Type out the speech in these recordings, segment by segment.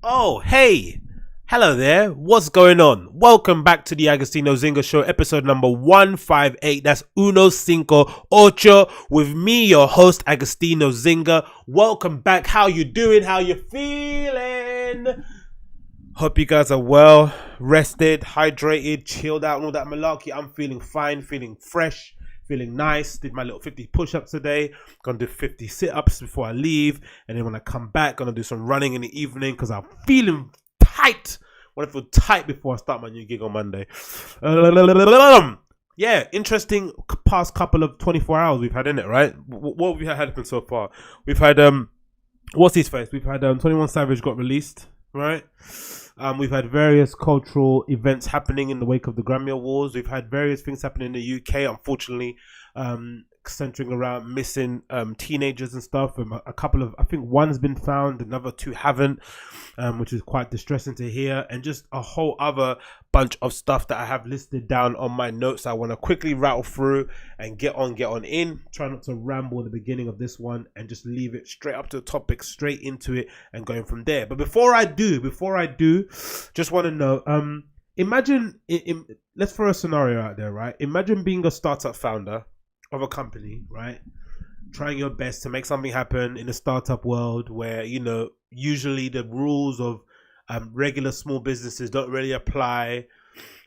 Oh, hey. Hello there. What's going on? Welcome back to the Agostinho Zinga Show, episode number 158. That's Uno Cinco Ocho with me, your host, Agostinho Zinga. Welcome back. How you doing? How you feeling? Hope you guys are well, rested, hydrated, chilled out, and all that malarkey. I'm feeling fine, feeling fresh, feeling nice. Did my little 50 push-ups today. Gonna do 50 sit-ups before I leave. And then when I come back, gonna do some running in the evening because I'm feeling tight. I want to feel tight before I start my new gig on Monday. Yeah, interesting past couple of 24 hours we've had in it, right? What have we had happen so far? We've had, what's his face? We've had 21 Savage got released, right? We've had various cultural events happening in the wake of the Grammy Awards. We've had various things happening in the UK, unfortunately, centering around missing teenagers and stuff. A couple of, I think one has been found, another two haven't, which is quite distressing to hear. And just a whole other bunch of stuff that I have listed down on my notes I want to quickly rattle through and get on in. Try not to ramble in the beginning of this one and just leave it straight up to the topic, straight into it and going from there. But before I do, just want to know, imagine, let's throw a scenario out there, right? Imagine being a startup founder of a company, right? Trying your best to make something happen in a startup world where, you know, usually the rules of regular small businesses don't really apply,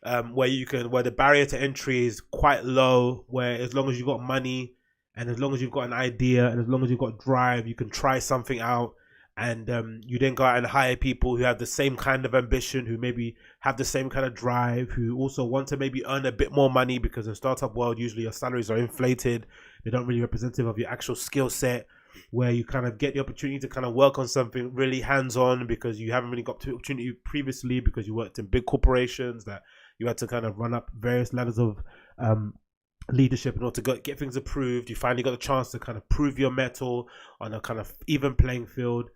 where the barrier to entry is quite low, where as long as you've got money and as long as you've got an idea and as long as you've got drive, you can try something out. And you then go out and hire people who have the same kind of ambition, who maybe have the same kind of drive, who also want to maybe earn a bit more money, because in startup world, usually your salaries are inflated. They don't really representative of your actual skill set, where you kind of get the opportunity to kind of work on something really hands-on because you haven't really got the opportunity previously because you worked in big corporations that you had to kind of run up various ladders of leadership in order to get things approved. You finally got a chance to kind of prove your mettle on a kind of even playing field.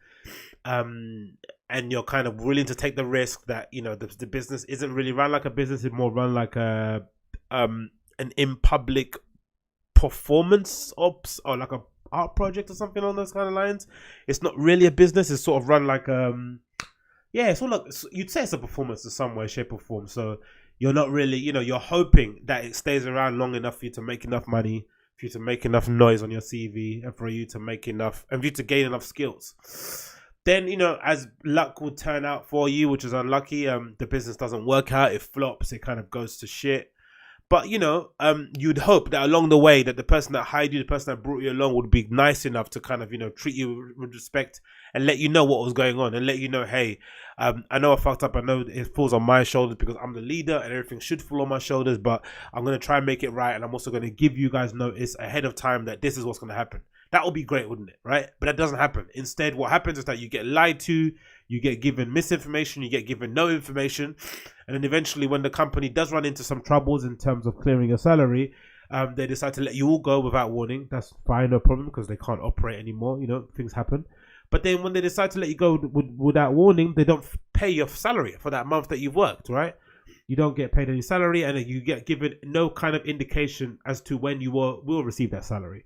And you're kind of willing to take the risk that, you know, the business isn't really run like a business, it's more run like a an in public performance ops or like a art project or something on those kind of lines. It's not really a business, it's sort of run like it's all like, you'd say it's a performance in some way, shape or form. So you're not really, you know, you're hoping that it stays around long enough for you to make enough money, for you to make enough noise on your CV, and for you to make enough, and for you to gain enough skills. Then, you know, as luck would turn out for you, which is unlucky, the business doesn't work out, it flops, it kind of goes to shit. But, you know, you'd hope that along the way that the person that hired you, the person that brought you along would be nice enough to kind of, you know, treat you with respect and let you know what was going on and let you know, hey, I know I fucked up. I know it falls on my shoulders because I'm the leader and everything should fall on my shoulders, but I'm going to try and make it right. And I'm also going to give you guys notice ahead of time that this is what's going to happen. That would be great, wouldn't it? Right? But that doesn't happen. Instead, what happens is that you get lied to, you get given misinformation, you get given no information. And then eventually when the company does run into some troubles in terms of clearing your salary, they decide to let you all go without warning. That's fine, no problem, because they can't operate anymore. You know, things happen. But then when they decide to let you go without warning, they don't pay your salary for that month that you've worked, right? You don't get paid any salary, and you get given no kind of indication as to when you will receive that salary.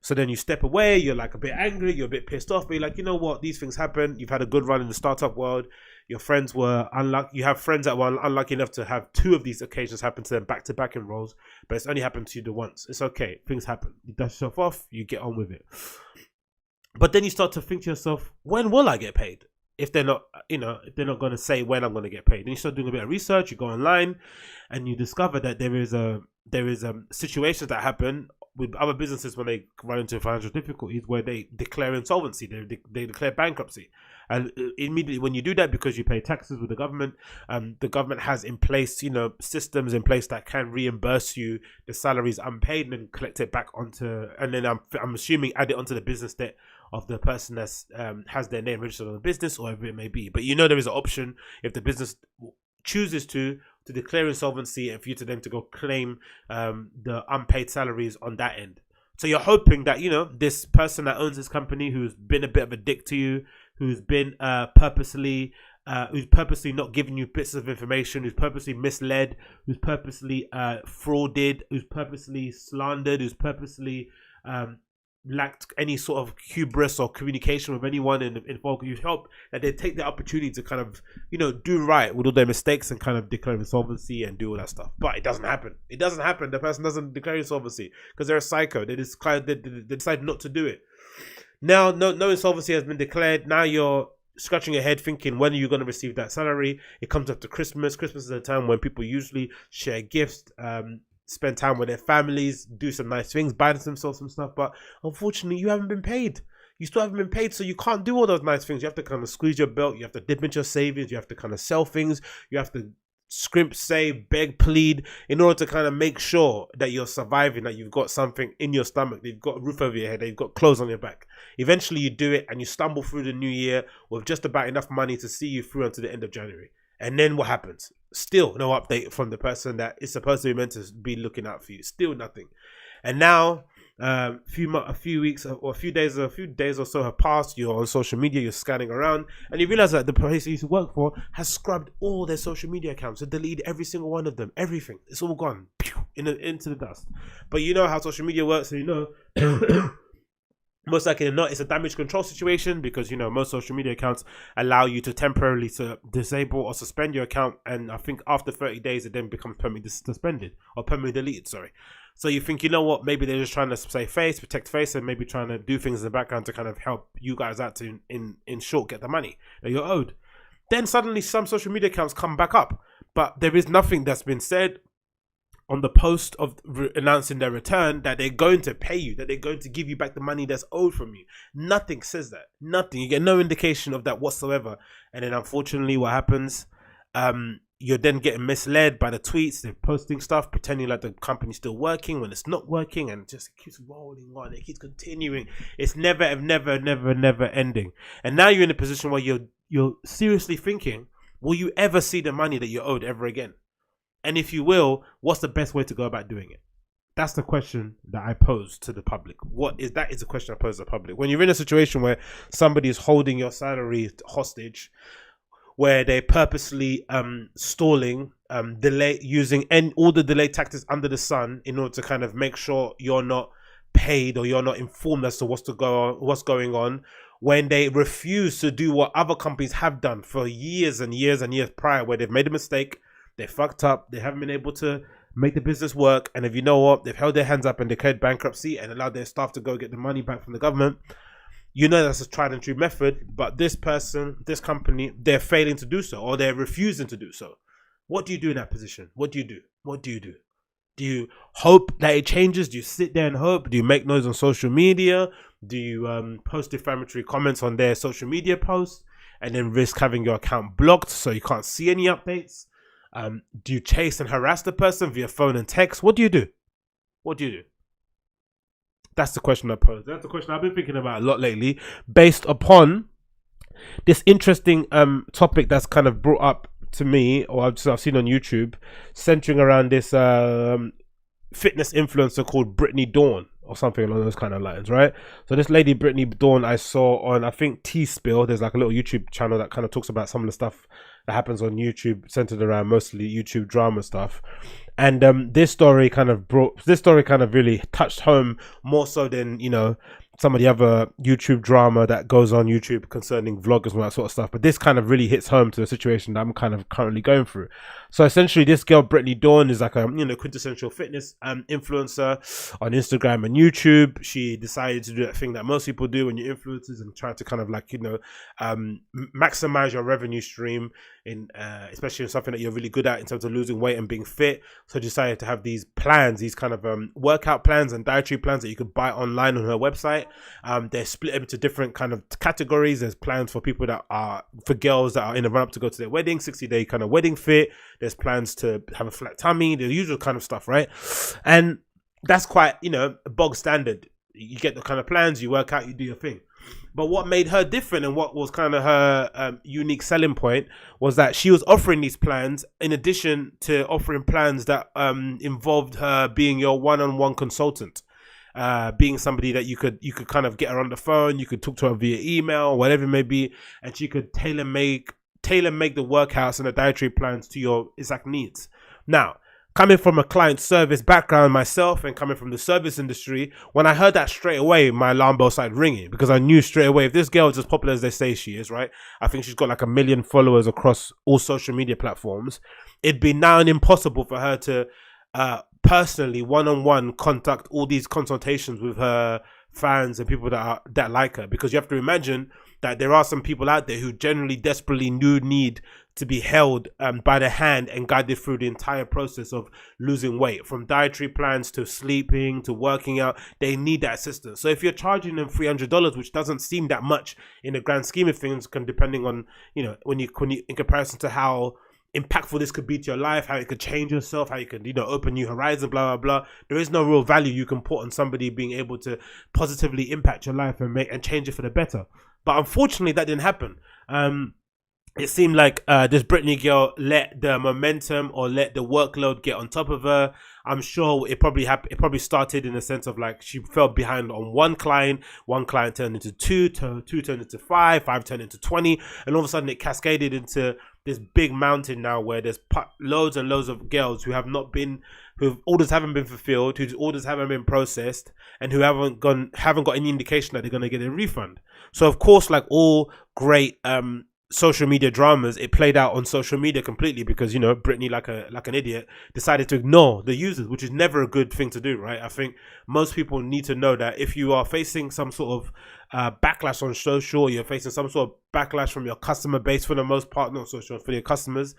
So then you step away, you're like a bit angry, you're a bit pissed off, but you're like, you know what, these things happen. You've had a good run in the startup world. Your friends were unlucky. You have friends that were unlucky enough to have two of these occasions happen to them back to back in roles, but it's only happened to you the once. It's okay. Things happen. You dust yourself off, you get on with it. But then you start to think to yourself, when will I get paid? If they're not, you know, if they're not going to say when I'm going to get paid. Then you start doing a bit of research, you go online and you discover that there is situations that happen with other businesses when they run into financial difficulties where they declare insolvency, they declare bankruptcy. And immediately when you do that, because you pay taxes with the government has in place, you know, systems in place that can reimburse you the salaries unpaid and then collect it back onto, and then I'm assuming add it onto the business debt of the person that's has their name registered on the business or whatever it may be. But you know there is an option if the business chooses to declare insolvency and for you to then to go claim the unpaid salaries on that end. So you're hoping that, you know, this person that owns this company, who's been a bit of a dick to you, who's been purposely not giving you bits of information, who's purposely misled, who's purposely frauded, who's purposely slandered, who's purposely lacked any sort of hubris or communication with anyone involved. You hope that they take the opportunity to kind of, do right with all their mistakes and kind of declare insolvency and do all that stuff. But it doesn't happen. It doesn't happen. The person doesn't declare insolvency because they're a psycho. They decide not to do it. Now, no insolvency has been declared. Now you're scratching your head thinking, when are you going to receive that salary? It comes up to Christmas. Christmas is a time when people usually share gifts, spend time with their families, do some nice things, buy themselves some stuff. But unfortunately, you haven't been paid. You still haven't been paid, so you can't do all those nice things. You have to kind of squeeze your belt. You have to dip into your savings. You have to kind of sell things. You have to scrimp, save, beg, plead in order to kind of make sure that you're surviving, that you've got something in your stomach, that you've got a roof over your head, that you've got clothes on your back. Eventually you do it and you stumble through the new year with just about enough money to see you through until the end of January. And then what happens? Still no update from the person that is supposed to be meant to be looking out for you. Still nothing. And now a few weeks or a few days or so have passed. You're on social media, you're scanning around, and you realize that the place you used to work for has scrubbed all their social media accounts and deleted every single one of them. Everything. It's all gone into the dust. But you know how social media works, and you know most likely not, it's a damage control situation, because most social media accounts allow you to temporarily to disable or suspend your account, and I think after 30 days it then becomes permanently suspended or permanently deleted. Sorry. So you think, what, maybe they're just trying to protect face, and maybe trying to do things in the background to kind of help you guys out to in short get the money that you're owed. Then suddenly some social media accounts come back up, but there is nothing that's been said on the post of announcing their return that they're going to pay you, that they're going to give you back the money that's owed from you. Nothing says that. Nothing. You get no indication of that whatsoever. And then unfortunately what happens, you're then getting misled by the tweets. They're posting stuff, pretending like the company's still working when it's not working, and it keeps rolling on. It keeps continuing. It's never ending. And now you're in a position where you're seriously thinking, will you ever see the money that you're owed ever again? And if you will, what's the best way to go about doing it? That's the question that I pose to the public. That is the question I pose to the public. When you're in a situation where somebody is holding your salary hostage, where they're purposely stalling, using all the delay tactics under the sun in order to kind of make sure you're not paid or you're not informed as to what's going on, when they refuse to do what other companies have done for years and years and years prior, where they've made a mistake, they fucked up, they haven't been able to make the business work, and if you know what, they've held their hands up and declared bankruptcy and allowed their staff to go get the money back from the government. That's a tried and true method, but this person, this company, they're failing to do so, or they're refusing to do so. What do you do in that position? What do you do? Do you hope that it changes? Do you sit there and hope? Do you make noise on social media? Do you post defamatory comments on their social media posts and then risk having your account blocked so you can't see any updates? Do you chase and harass the person via phone and text? What do you do? That's the question I pose. That's the question I've been thinking about a lot lately, based upon this interesting topic that's kind of brought up to me, or I've seen on YouTube, centering around this fitness influencer called Brittany Dawn, or something along those kind of lines, right? So this lady Brittany Dawn, I saw on, I think, T-Spill. There's like a little YouTube channel that kind of talks about some of the stuff that happens on YouTube, centered around mostly YouTube drama stuff. And this story kind of really touched home more so than some of the other YouTube drama that goes on YouTube concerning vloggers and that sort of stuff. But this kind of really hits home to the situation that I'm kind of currently going through. So essentially, this girl, Brittany Dawn, is like a quintessential fitness influencer on Instagram and YouTube. She decided to do that thing that most people do when you're influencers and try to kind of maximize your revenue stream, especially in something that you're really good at in terms of losing weight and being fit. So she decided to have these plans, these kind of workout plans and dietary plans that you could buy online on her website. They're split into different kind of categories. There's plans for people for girls that are in the run up to go to their wedding, 60-day kind of wedding fit. There's plans to have a flat tummy, the usual kind of stuff, right? And that's quite, bog standard. You get the kind of plans, you work out, you do your thing. But what made her different, and what was kind of her unique selling point, was that she was offering these plans in addition to offering plans that involved her being your one-on-one consultant. Being somebody that you could kind of get her on the phone, you could talk to her via email, whatever it may be, and she could tailor make the workouts and the dietary plans to your exact needs. Now, coming from a client service background myself and coming from the service industry, when I heard that straight away, my alarm bell started ringing, because I knew straight away, if this girl is as popular as they say she is, right? I think she's got like 1 million followers across all social media platforms. It'd be now impossible for her to personally, one-on-one, conduct all these consultations with her fans and people that like her, because you have to imagine that there are some people out there who generally desperately need to be held by the hand and guided through the entire process of losing weight, from dietary plans to sleeping to working out. They need that assistance. So if you're charging them $300, which doesn't seem that much in the grand scheme of things, depending on, you know, when you in comparison to how impactful this could be to your life, how it could change yourself, how you can, you know, open new horizons, blah blah blah. There is no real value you can put on somebody being able to positively impact your life and change it for the better. But unfortunately, that didn't happen. It seemed like this Brittany girl let the momentum or let the workload get on top of her. I'm sure it probably started in the sense of like she fell behind on one client turned into two turned into five turned into 20, and all of a sudden it cascaded into this big mountain now where there's loads and loads of girls whose orders haven't been fulfilled, whose orders haven't been processed, and who haven't got any indication that they're going to get a refund. So of course, like all great social media dramas, it played out on social media completely, because, you know, Brittany, like an idiot, decided to ignore the users, which is never a good thing to do, right? I think most people need to know that if you are facing some sort of backlash on social, you're facing some sort of backlash from your customer base, for the most part, not social, for your customers,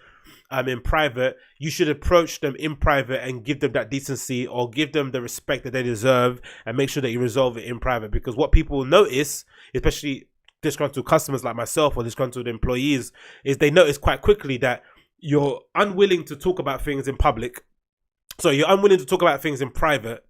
in private, you should approach them in private and give them that decency, or give them the respect that they deserve, and make sure that you resolve it in private. Because what people will notice, especially disgruntled customers like myself or disgruntled employees, is they notice quite quickly that you're unwilling to talk about things in public. So you're unwilling to talk about things in private,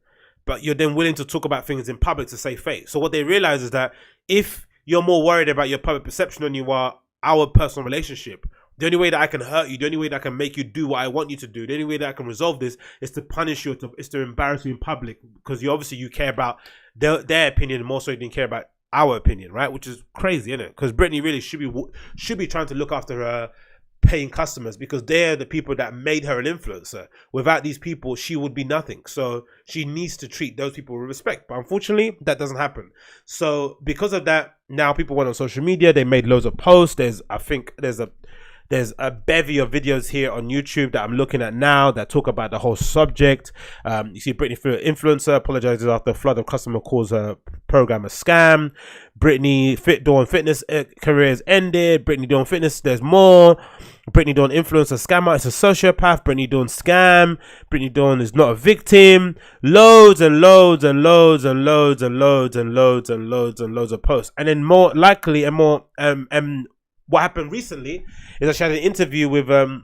but you're then willing to talk about things in public to save face. So what they realize is that if you're more worried about your public perception than you are our personal relationship, the only way that I can hurt you, the only way that I can make you do what I want you to do, the only way that I can resolve this is to punish you, is to embarrass you in public, because you care about their opinion more so than you care about our opinion, right? Which is crazy, isn't it? Because Brittany really should be trying to look after her paying customers, because they're the people that made her an influencer. Without these people, she would be nothing. So she needs to treat those people with respect. But unfortunately, that doesn't happen. So because of that, now people went on social media. They made loads of posts. There's a bevy of videos here on YouTube that I'm looking at now that talk about the whole subject. You see Brittany, influencer, apologizes after a flood of customer calls her program a scam. Brittany Dawn fitness career has ended. Brittany Dawn fitness, there's more. Brittany Dawn influencer scammer, it's a sociopath. Brittany Dawn scam. Brittany Dawn is not a victim. Loads and loads and loads and loads and loads and loads and loads and loads of posts. And then more likely and more what happened recently is that she had an interview with a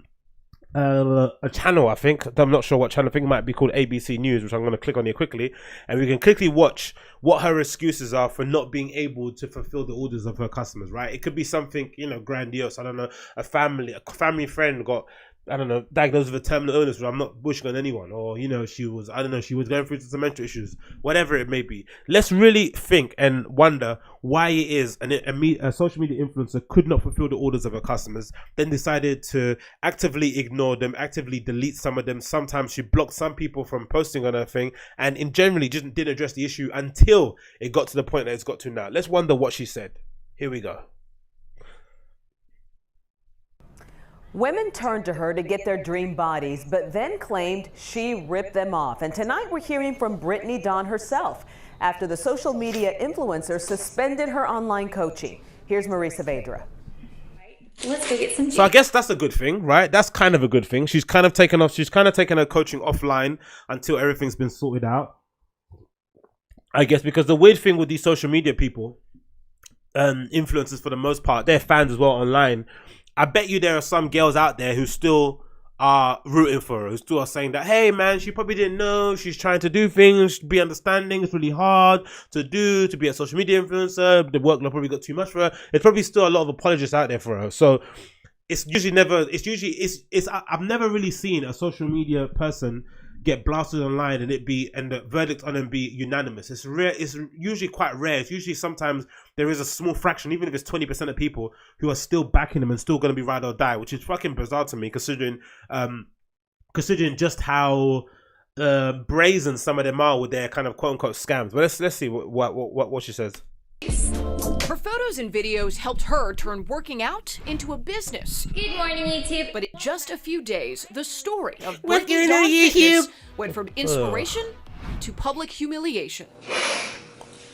channel, I think. I'm not sure what channel. I think it might be called ABC News, which I'm going to click on here quickly. And we can quickly watch what her excuses are for not being able to fulfill the orders of her customers, right? It could be something, you know, grandiose. I don't know, a family friend got, I don't know, diagnosed with a terminal illness, which I'm not wishing on anyone. Or, you know, she was going through some mental issues, whatever it may be. Let's really think and wonder why it is a social media influencer could not fulfill the orders of her customers, then decided to actively ignore them, actively delete some of them. Sometimes she blocked some people from posting on her thing, and in generally just didn't address the issue until it got to the point that it's got to now. Let's wonder what she said. Here we go. Women turned to her to get their dream bodies, but then claimed she ripped them off. And tonight we're hearing from Brittany Dawn herself after the social media influencer suspended her online coaching. Here's Marie Saavedra. Let's go get some. So I guess that's a good thing, right? That's kind of a good thing. She's kind of taken her coaching offline until everything's been sorted out. I guess because the weird thing with these social media people, influencers for the most part, they're fans as well online. I bet you there are some girls out there who still are rooting for her, who still are saying that, hey man, she probably didn't know, she's trying to do things, be understanding, it's really hard to be a social media influencer, the workload probably got too much for her. There's probably still a lot of apologists out there for her. So I've never really seen a social media person get blasted online and the verdict on them be unanimous. It's rare. It's usually quite rare. It's usually sometimes there is a small fraction, even if it's 20% of people who are still backing them and still going to be ride or die, which is fucking bizarre to me, considering considering just how brazen some of them are with their kind of quote unquote scams. But let's see what she says. Her photos and videos helped her turn working out into a business. Good morning, YouTube. But in just a few days, the story of What's Brittany going on, Dawn YouTube? Fitness went from inspiration to public humiliation.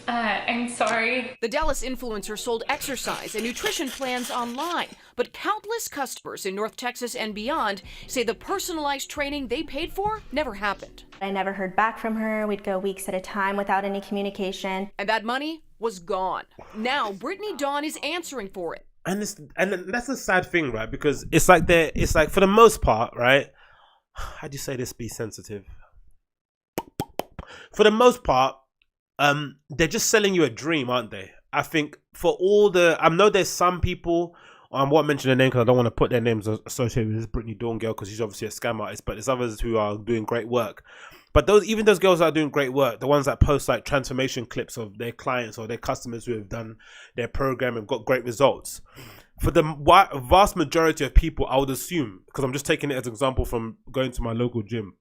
I'm sorry. The Dallas influencer sold exercise and nutrition plans online, but countless customers in North Texas and beyond say the personalized training they paid for never happened. I never heard back from her. We'd go weeks at a time without any communication. And that money was gone. Now Brittany Dawn is answering for it. And that's a sad thing, right? Because it's like for the most part, right? How do you say this? Be sensitive. For the most part, they're just selling you a dream, aren't they? I think for all the, I know there's some people, I won't mention their name because I don't want to put their names associated with this Brittany Dawn girl because she's obviously a scam artist, but there's others who are doing great work. But even those girls that are doing great work, the ones that post like transformation clips of their clients or their customers who have done their program and got great results. For the vast majority of people, I would assume, because I'm just taking it as an example from going to my local gym,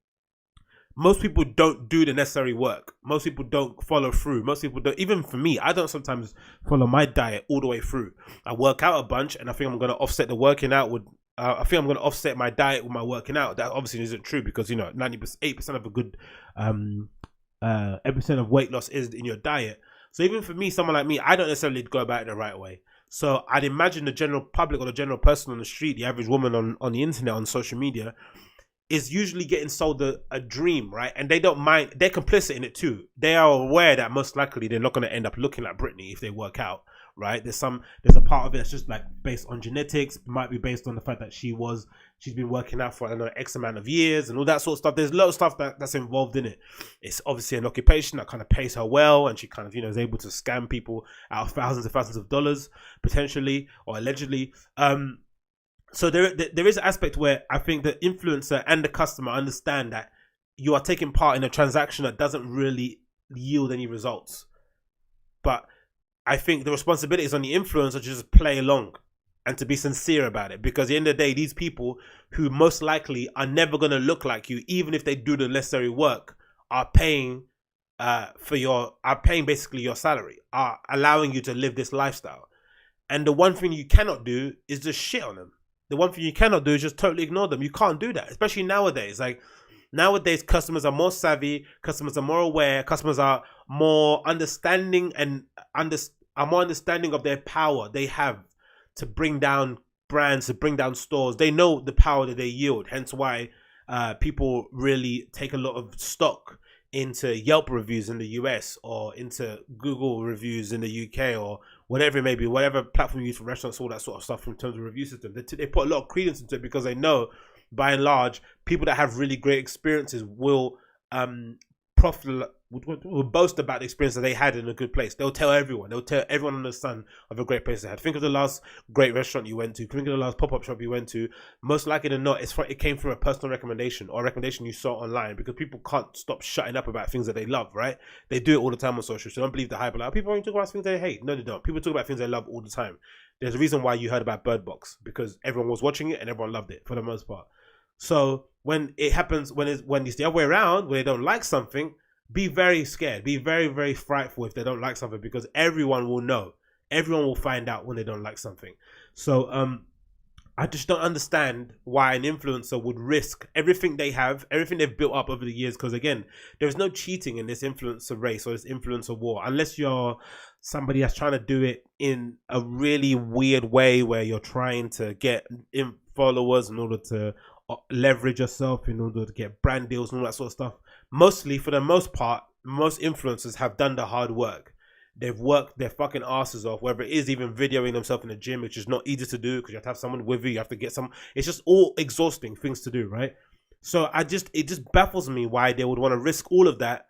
most people don't do the necessary work. Most people don't follow through. Most people don't, even for me, I don't sometimes follow my diet all the way through. I work out a bunch and I think I'm going to offset the working out with, I think I'm going to offset my diet with my working out. That obviously isn't true because, 98% of a good, 8% of weight loss is in your diet. So even for me, someone like me, I don't necessarily go about it the right way. So I'd imagine the general public or the general person on the street, the average woman on the internet, on social media, is usually getting sold a dream, right? And they don't mind, they're complicit in it too. They are aware that most likely they're not going to end up looking like Brittany if they work out, right? There's a part of it that's just like based on genetics, might be based on the fact that she's been working out for, I don't know, X amount of years and all that sort of stuff. There's a lot of stuff that's involved in it. It's obviously an occupation that kind of pays her well, and she kind of, is able to scam people out of thousands of dollars, potentially, or allegedly. So there is an aspect where I think the influencer and the customer understand that you are taking part in a transaction that doesn't really yield any results. But I think the responsibility is on the influencer to just play along and to be sincere about it. Because at the end of the day, these people who most likely are never going to look like you, even if they do the necessary work, are paying basically your salary, are allowing you to live this lifestyle. And the one thing you cannot do is just shit on them. The one thing you cannot do is just totally ignore them. You can't do that, especially nowadays. Like nowadays, customers are more savvy, customers are more aware, customers are more understanding and are more understanding of their power they have to bring down brands, to bring down stores. They know the power that they yield. Hence why people really take a lot of stock into Yelp reviews in the US or into Google reviews in the UK or whatever it may be, whatever platform you use for restaurants, all that sort of stuff in terms of review system. They put a lot of credence into it because they know, by and large, people that have really great experiences will will boast about the experience that they had in a good place. They'll tell everyone. They'll tell everyone on the sun of a great place they had. Think of the last great restaurant you went to. Think of the last pop-up shop you went to. Most likely than not, it came from a personal recommendation or a recommendation you saw online, because people can't stop shutting up about things that they love, right? They do it all the time on social. So don't believe the hype. Like, people only talk about things they hate. No, they don't. People talk about things they love all the time. There's a reason why you heard about Bird Box, because everyone was watching it and everyone loved it for the most part. So when it happens, when it's the other way around, when they don't like something, be very scared, be very, very frightful if they don't like something, because everyone will know. Everyone will find out when they don't like something. So I just don't understand why an influencer would risk everything they have, everything they've built up over the years. Because again, there's no cheating in this influencer race or this influencer war, unless you're somebody that's trying to do it in a really weird way where you're trying to get followers in order to leverage yourself, in order to get brand deals and all that sort of stuff. Mostly, for the most part, most influencers have done the hard work. They've worked their fucking asses off, whether it is even videoing themselves in the gym, which is not easy to do because you have to have someone with you. You have to get some. It's just all exhausting things to do, right? So it just baffles me why they would want to risk all of that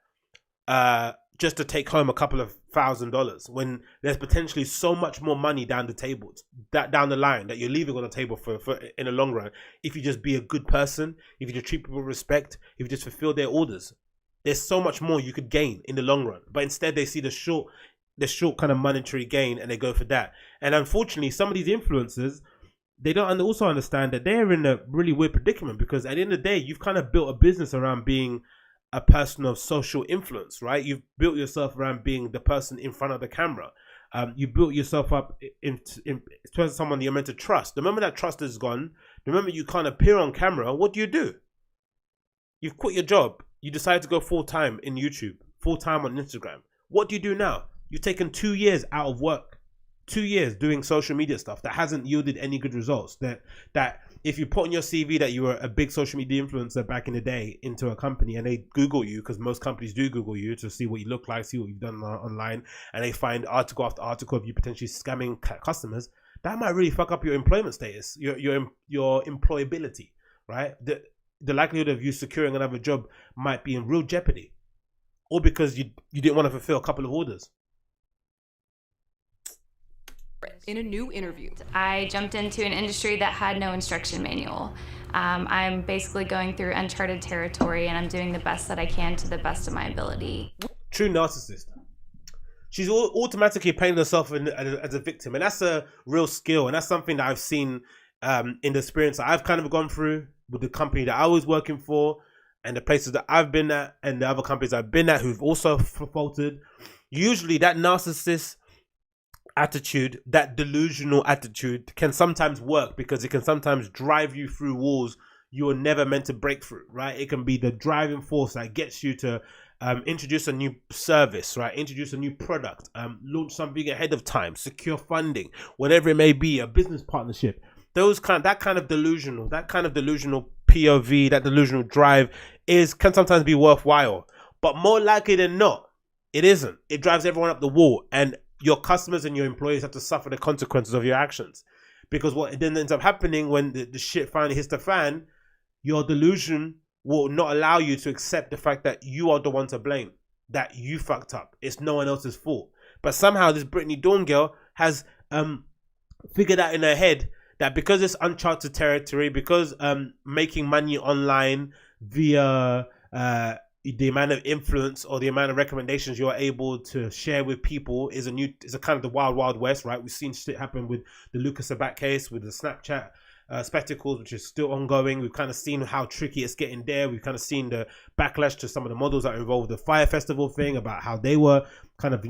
just to take home a couple of $1,000 when there's potentially so much more money down the line that you're leaving on the table for in the long run. If you just be a good person, if you just treat people with respect, if you just fulfill their orders, there's so much more you could gain in the long run. But instead they see the short kind of monetary gain and they go for that. And unfortunately, some of these influencers, they don't also understand that they're in a really weird predicament, because at the end of the day, you've kind of built a business around being a person of social influence, right? You've built yourself around being the person in front of the camera. You built yourself up in terms of someone you're meant to trust. The moment that trust is gone, the moment you can't appear on camera, what do? You've quit your job. You decide to go full-time in YouTube, full-time on Instagram. What do you do now? You've taken 2 years out of work. 2 years doing social media stuff that hasn't yielded any good results. That if you put on your CV that you were a big social media influencer back in the day into a company, and they Google you, because most companies do Google you to see what you look like, see what you've done online, and they find article after article of you potentially scamming customers, that might really fuck up your employment status, your employability, right? The likelihood of you securing another job might be in real jeopardy, or because you didn't want to fulfill a couple of orders. In a new interview, I jumped into an industry that had no instruction manual. I'm basically going through uncharted territory, and I'm doing the best that I can to the best of my ability. True narcissist. She's automatically painting herself as a victim, and that's a real skill, and that's something that I've seen in the experience that I've kind of gone through with the company that I was working for, and the places that I've been at, and the other companies I've been at who've also faltered. Usually that narcissist attitude, that delusional attitude, can sometimes work, because it can sometimes drive you through walls you were never meant to break through, right? It can be the driving force that gets you to introduce a new service, right? Introduce a new product, launch something ahead of time, secure funding, whatever it may be, a business partnership. That kind of delusional POV, that delusional drive can sometimes be worthwhile, but more likely than not, it isn't. It drives everyone up the wall, and your customers and your employees have to suffer the consequences of your actions. Because what then ends up happening when the shit finally hits the fan, your delusion will not allow you to accept the fact that you are the one to blame, that you fucked up. It's no one else's fault. But somehow this Brittany Dawn girl has figured out in her head that because it's uncharted territory, because making money online via the amount of influence or the amount of recommendations you're able to share with people is a kind of the wild west, right? We've seen shit happen with the Lucas Sabat case, with the Snapchat spectacles, which is still ongoing. We've kind of seen how tricky it's getting there. We've kind of seen the backlash to some of the models that are involved with the Fire Festival thing, about how they were kind of,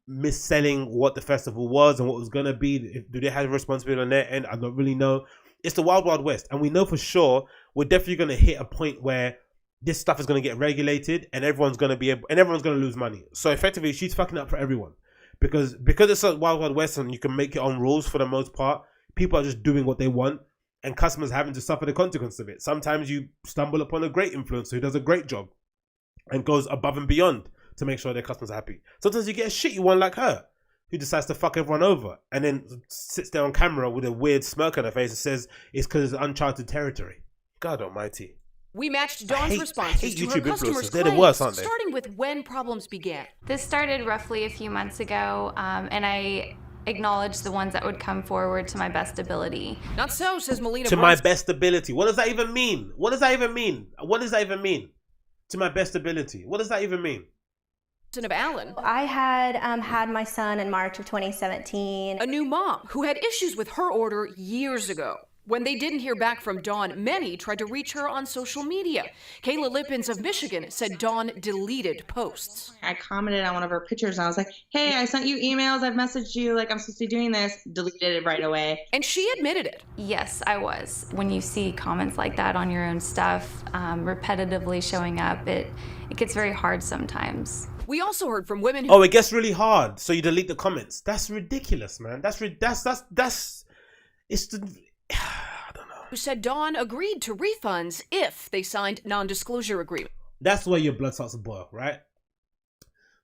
mis-selling what the festival was and what it was going to be. Do they have a responsibility on their end? I don't really know. It's the wild west. And we know for sure we're definitely going to hit a point where this stuff is going to get regulated, and everyone's going to lose money. So effectively, she's fucking up for everyone, because it's a wild west and you can make your own rules for the most part. People are just doing what they want, and customers having to suffer the consequence of it. Sometimes you stumble upon a great influencer who does a great job and goes above and beyond to make sure their customers are happy. Sometimes you get a shitty one like her, who decides to fuck everyone over and then sits there on camera with a weird smirk on her face and says it's because it's uncharted territory. God almighty. we matched Dawn's responses to her YouTube customers' influencers. They're claims, the worst, aren't they? starting with when problems began. This started roughly a few months ago, and I acknowledged the ones that would come forward to my best ability. Not so, says Melina. To my best ability. What does that even mean? What does that even mean? What does that even mean? To my best ability. What does that even mean? Of Allen, I had had my son in March of 2017. a new mom who had issues with her order years ago. When they didn't hear back from Dawn, many tried to reach her on social media. Kayla Lippins of Michigan said Dawn deleted posts. I commented on one of her pictures and I was like, hey, I sent you emails, I've messaged you, like I'm supposed to be doing this. Deleted it right away. And she admitted it. Yes, I was. When you see comments like that on your own stuff, repetitively showing up, it gets very hard sometimes. We also heard from women who Oh, it gets really hard, so you delete the comments. That's ridiculous, man. It's the... I don't know. who said Dawn agreed to refunds if they signed non-disclosure agreement. That's where your blood starts to boil, right?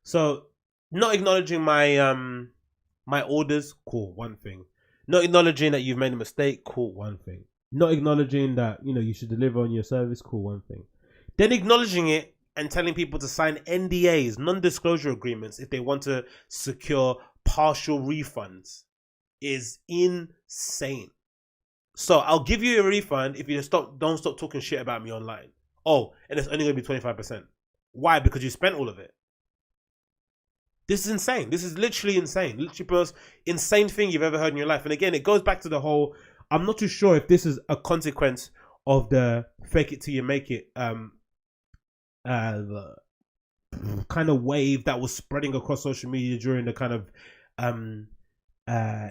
So, not acknowledging my my orders, cool, one thing. Not acknowledging that you've made a mistake, cool, one thing. Not acknowledging that, you should deliver on your service, cool, one thing. Then acknowledging it and telling people to sign NDAs, non-disclosure agreements, if they want to secure partial refunds is insane. So I'll give you a refund if you don't stop talking shit about me online. Oh, and it's only going to be 25%. Why? Because you spent all of it. This is insane. This is literally insane. Literally the most insane thing you've ever heard in your life. And again, it goes back to the whole I'm not too sure if this is a consequence of the fake it till you make it the kind of wave that was spreading across social media during the kind of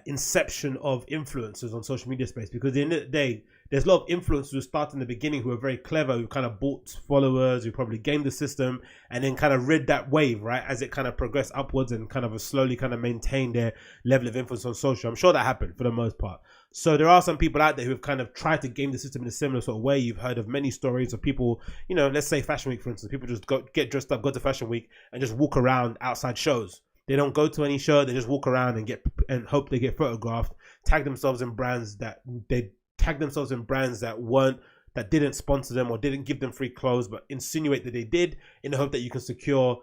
inception of influencers on social media space, because at the end of the day, there's a lot of influencers who start in the beginning who are very clever, who kind of bought followers, who probably gamed the system, and then kind of rid that wave, right, as it kind of progressed upwards and kind of slowly kind of maintained their level of influence on social. I'm sure that happened for the most part. So there are some people out there who have kind of tried to game the system in a similar sort of way. You've heard of many stories of people, you know, let's say Fashion Week, for instance. People just get dressed up, go to Fashion Week, and just walk around outside shows. They don't go to any show. They just walk around and hope they get photographed. Tag themselves in brands that didn't sponsor them or didn't give them free clothes, but insinuate that they did, in the hope that you can secure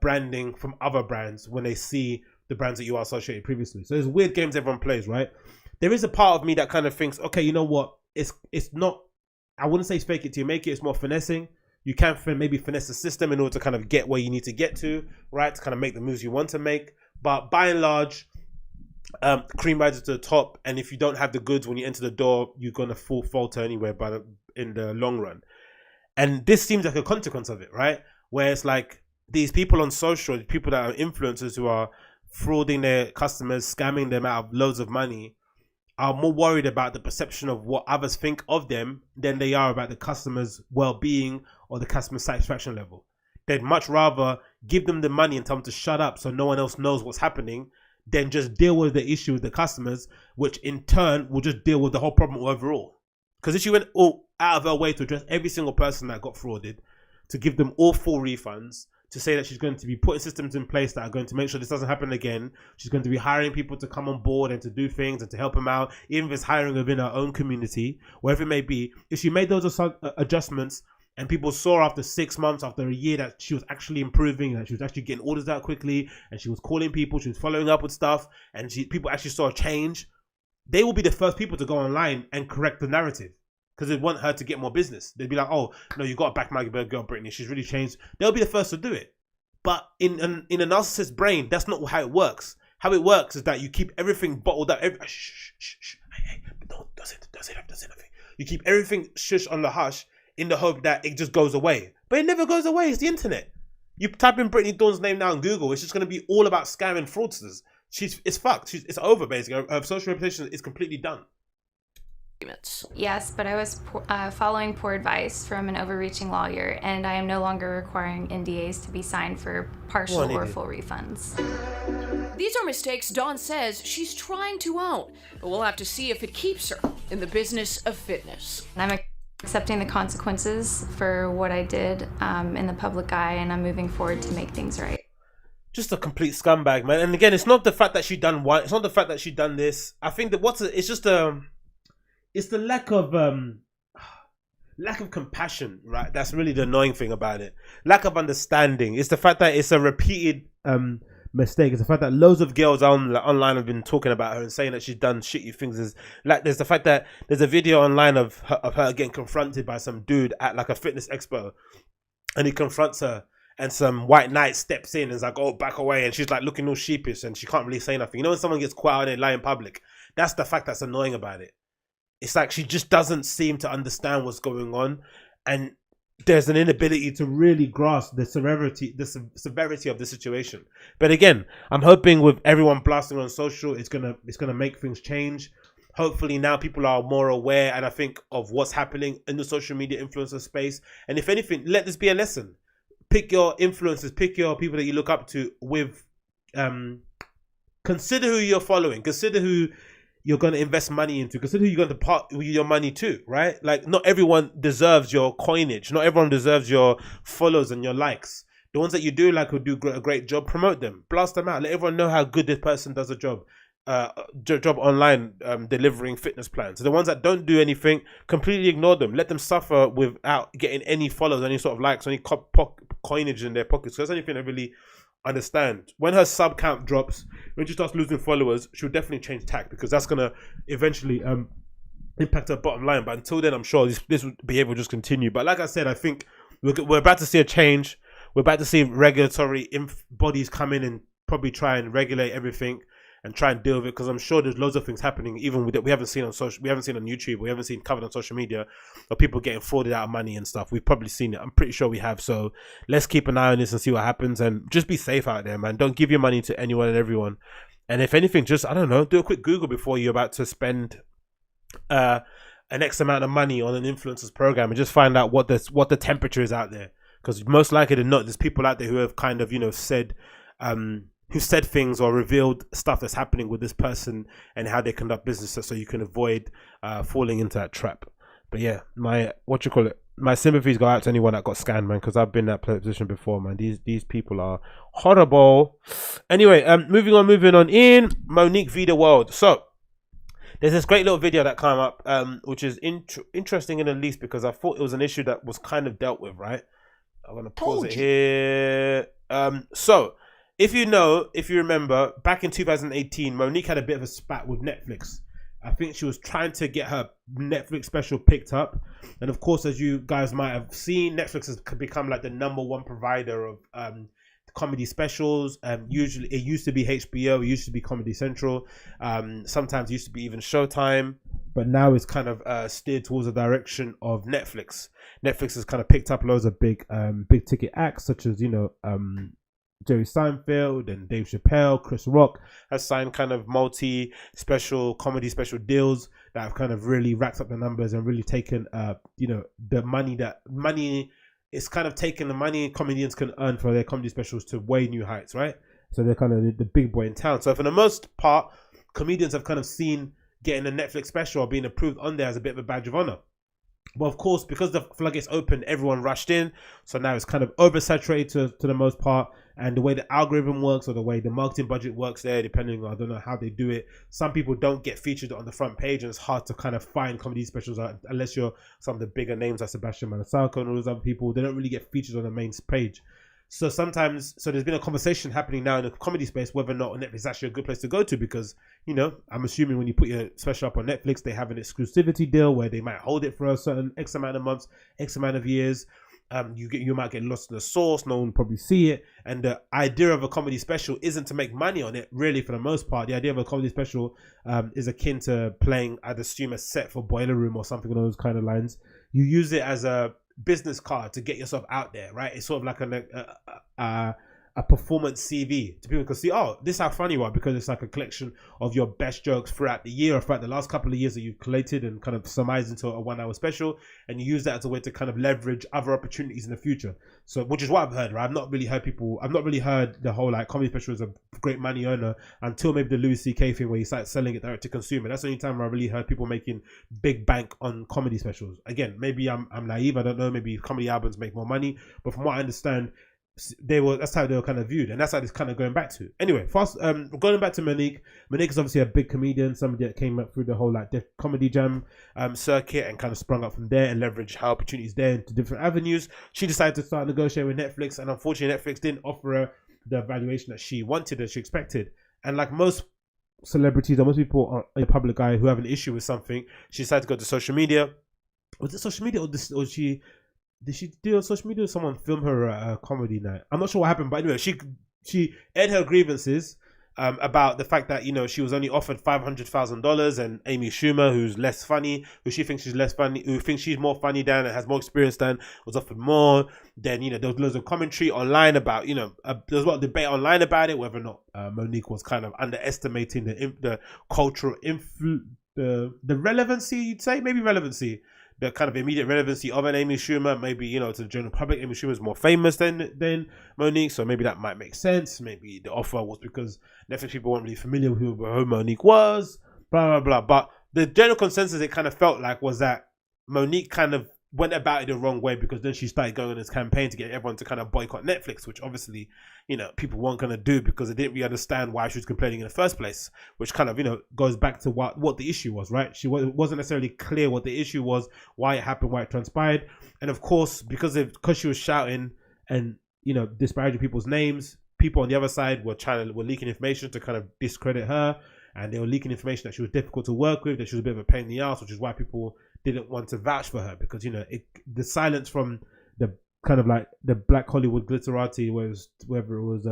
branding from other brands when they see the brands that you are associated previously. So there's weird games everyone plays, right? There is a part of me that kind of thinks, okay, you know what? It's not. I wouldn't say it's fake it till you make it. It's more finessing. You can maybe finesse the system in order to kind of get where you need to get to, right? To kind of make the moves you want to make. But by and large, cream rises to the top. And if you don't have the goods when you enter the door, you're going to falter anywhere in the long run. And this seems like a consequence of it, right? Where it's like these people on social, people that are influencers who are frauding their customers, scamming them out of loads of money, are more worried about the perception of what others think of them than they are about the customer's well-being or the customer satisfaction level. They'd much rather give them the money and tell them to shut up so no one else knows what's happening than just deal with the issue with the customers, which in turn will just deal with the whole problem overall. Because if she went all out of her way to address every single person that got frauded, to give them all full refunds, to say that she's going to be putting systems in place that are going to make sure this doesn't happen again. She's going to be hiring people to come on board and to do things and to help them out, even if it's hiring within her own community, wherever it may be. If she made those adjustments and people saw after 6 months, after a year, that she was actually improving, that she was actually getting orders out quickly, and she was calling people, she was following up with stuff, and people actually saw a change, they will be the first people to go online and correct the narrative. Because they want her to get more business. They'd be like, oh, no, you got to back my girl, Brittany. She's really changed. They'll be the first to do it. But in a narcissist's brain, that's not how it works. How it works is that you keep everything bottled up. Don't say nothing. You keep everything shush on the hush in the hope that it just goes away. But it never goes away. It's the internet. You type in Brittany Dawn's name now on Google, it's just going to be all about scamming fraudsters. It's fucked. It's over, basically. Her social reputation is completely done. Yes, but I was following poor advice from an overreaching lawyer, and I am no longer requiring NDAs to be signed for partial or full refunds. These are mistakes Dawn says she's trying to own, but we'll have to see if it keeps her in the business of fitness. I'm accepting the consequences for what I did in the public eye, and I'm moving forward to make things right. Just a complete scumbag, man. And again, it's not the fact that she done one. It's not the fact that she done this. I think that it's just it's the lack of compassion, right? That's really the annoying thing about it. Lack of understanding. It's the fact that it's a repeated mistake. It's the fact that loads of girls online have been talking about her and saying that she's done shitty things. There's the fact that there's a video online of her getting confronted by some dude at like a fitness expo, and he confronts her, and some white knight steps in and is like, oh, back away, and she's like looking all sheepish and she can't really say nothing. You know when someone gets quiet and they lie in public? That's the fact that's annoying about it. It's like she just doesn't seem to understand what's going on, and there's an inability to really grasp the severity of the situation. But again, I'm hoping with everyone blasting on social, it's gonna make things change. Hopefully now people are more aware, and I think, of what's happening in the social media influencer space. And if anything, let this be a lesson. Pick your influencers, pick your people that you look up to with, consider who you're following, consider who you're going to invest money into, consider who you're going to part your money to, right? Like, not everyone deserves your coinage. Not everyone deserves your follows and your likes. The ones that you do like, who do a great job, promote them, blast them out, let everyone know how good this person does a job online, delivering fitness plans. So the ones that don't do anything, completely ignore them. Let them suffer without getting any follows, any sort of likes, any coinage in their pockets. So that's anything I really understand. When her sub count drops, when she starts losing followers, she'll definitely change tack, because that's gonna eventually impact her bottom line. But until then, I'm sure this behavior will just continue. But like I said, I think we're about to see a change. We're about to see regulatory bodies come in and probably try and regulate everything. and try and deal with it, because I'm sure there's loads of things happening even that we haven't seen on YouTube, we haven't seen covered on social media, of people getting frauded out of money and stuff. We've probably seen it. I'm pretty sure we have. So let's keep an eye on this and see what happens, and just be safe out there, man. Don't give your money to anyone and everyone. And if anything, just, I don't know, do a quick Google before you're about to spend an X amount of money on an influencer's program, and just find out what the temperature is out there. Because most likely than not, there's people out there who have kind of, said who said things or revealed stuff that's happening with this person and how they conduct business, so you can avoid falling into that trap. But yeah, my sympathies go out to anyone that got scammed, man, because I've been in that position before, man. These people are horrible. Anyway, moving on in Monique v. The World. So there's this great little video that came up, which is interesting in the least, because I thought it was an issue that was kind of dealt with, right? I'm gonna pause it here. So if you remember, back in 2018, Monique had a bit of a spat with Netflix. I think she was trying to get her Netflix special picked up, and of course, as you guys might have seen, Netflix has become like the #1 provider of comedy specials. Usually it used to be HBO, it used to be Comedy Central, sometimes it used to be even Showtime, but now it's kind of steered towards the direction of Netflix. Netflix has kind of picked up loads of big ticket acts, such as Jerry Seinfeld and Dave Chappelle. Chris Rock has signed kind of comedy special deals that have kind of really racked up the numbers and really taken the money. It's kind of taken the money comedians can earn for their comedy specials to way new heights, right? So they're kind of the big boy in town. So for the most part, comedians have kind of seen getting a Netflix special or being approved on there as a bit of a badge of honor. But of course, because the floodgates opened, everyone rushed in. So now it's kind of oversaturated to the most part. And the way the algorithm works, or the way the marketing budget works there, depending on, I don't know how they do it, some people don't get featured on the front page, and it's hard to kind of find comedy specials unless you're some of the bigger names like Sebastian Maniscalco and all those other people. They don't really get featured on the main page. So there's been a conversation happening now in the comedy space whether or not Netflix is actually a good place to go to, because I'm assuming when you put your special up on Netflix, they have an exclusivity deal where they might hold it for a certain X amount of months, X amount of years. You might get lost in the source, no one will probably see it, and the idea of a comedy special isn't to make money on it, really. For the most part, the idea of a comedy special is akin to playing, I'd assume, a set for Boiler Room or something along those kind of lines. You use it as a business card to get yourself out there, right? It's sort of like a performance CV to people can see, oh, this is how funny you are, because it's like a collection of your best jokes throughout the year, or throughout the last couple of years that you've collated and kind of surmised into a 1 hour special, and you use that as a way to kind of leverage other opportunities in the future. So, which is what I've heard, right? I've not really heard the whole like comedy special is a great money earner until maybe the Louis C.K. thing where he started selling it direct to consumer. That's the only time I really heard people making big bank on comedy specials. Again, maybe I'm naive, I don't know, maybe comedy albums make more money, but from what I understand, that's how they were kind of viewed, and that's how it's kind of going back to. Anyway, going back to Monique. Monique is obviously a big comedian, somebody that came up through the whole like Def Comedy Jam circuit and kind of sprung up from there and leveraged her opportunities there into different avenues. She decided to start negotiating with Netflix, and unfortunately Netflix didn't offer her the valuation that she wanted and she expected. And like most celebrities or most people in the public eye who have an issue with something, she decided to go to social media. Was it social media or did she do on social media, or someone film her comedy night? I'm not sure what happened, but anyway, she aired her grievances about the fact that she was only offered $500,000, and Amy Schumer, who's less funny, who thinks she's more funny than and has more experience than, was offered more. Then there was loads of commentary online about there was a lot of debate online about it, whether or not Monique was kind of underestimating the cultural the relevancy, you'd say, maybe relevancy. The kind of immediate relevancy of an Amy Schumer, maybe, to the general public, Amy Schumer is more famous than Monique, so maybe that might make sense. Maybe the offer was because Netflix people weren't really familiar with who Monique was, blah, blah, blah. But the general consensus, it kind of felt like, was that Monique kind of went about it the wrong way, because then she started going on this campaign to get everyone to kind of boycott Netflix, which obviously, people weren't going to do because they didn't really understand why she was complaining in the first place, which kind of, goes back to what the issue was, right? It wasn't necessarily clear what the issue was, why it happened, why it transpired. And of course, because she was shouting and, disparaging people's names, people on the other side were leaking information to kind of discredit her, and they were leaking information that she was difficult to work with, that she was a bit of a pain in the ass, which is why people didn't want to vouch for her, because the silence from the kind of like the Black Hollywood glitterati, whether it was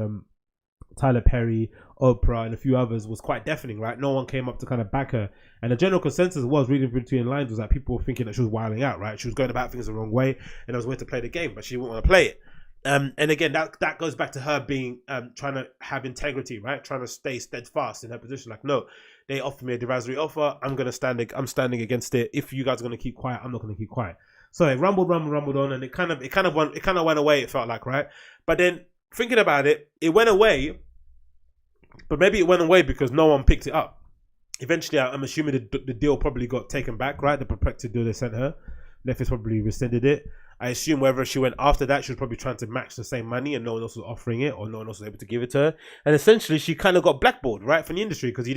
Tyler Perry, Oprah, and a few others was quite deafening, right? No one came up to kind of back her. And the general consensus was, reading between lines, was that people were thinking that she was wilding out, right? She was going about things the wrong way and was going to play the game, but she wouldn't want to play it. And again, that goes back to her being trying to have integrity, right? Trying to stay steadfast in her position. Like, no, they offered me a derisory offer. I'm standing against it. If you guys are going to keep quiet, I'm not going to keep quiet. So it rumbled on, and it kind of went away. It felt like, right? But then thinking about it, it went away. But maybe it went away because no one picked it up. Eventually, I'm assuming the deal probably got taken back, right? The prospective deal they sent her. Netflix probably rescinded it. I assume wherever she went after that, she was probably trying to match the same money and no one else was offering it, or no one else was able to give it to her. And essentially, she kind of got blackballed, right, from the industry, because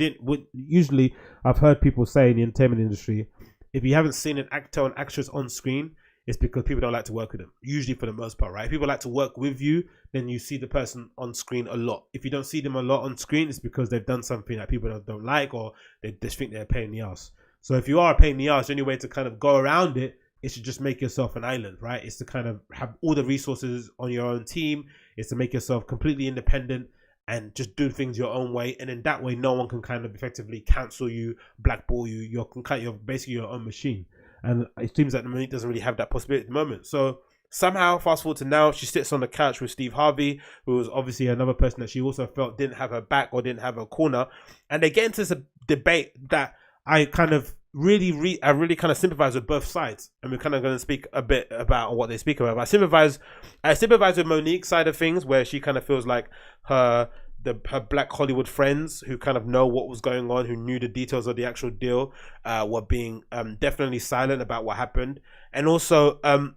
usually, I've heard people say in the entertainment industry, if you haven't seen an actor or an actress on screen, it's because people don't like to work with them, usually for the most part, right? If people like to work with you, then you see the person on screen a lot. If you don't see them a lot on screen, it's because they've done something that people don't like, or they just think they're a pain in the ass. So if you are a pain in the ass, the only way to kind of go around it is to just make yourself an island, right? It's to kind of have all the resources on your own team. It's to make yourself completely independent and just do things your own way. And in that way, no one can kind of effectively cancel you, blackball you. You're basically your own machine. And it seems that Monique doesn't really have that possibility at the moment. So somehow, fast forward to now, she sits on the couch with Steve Harvey, who was obviously another person that she also felt didn't have her back or didn't have her corner. And they get into this debate that I kind of really kind of sympathize with both sides, and we're kind of going to speak a bit about what they speak about. But I sympathize with Monique's side of things, where she kind of feels like her black Hollywood friends who kind of know what was going on, who knew the details of the actual deal, were being definitely silent about what happened. And also, I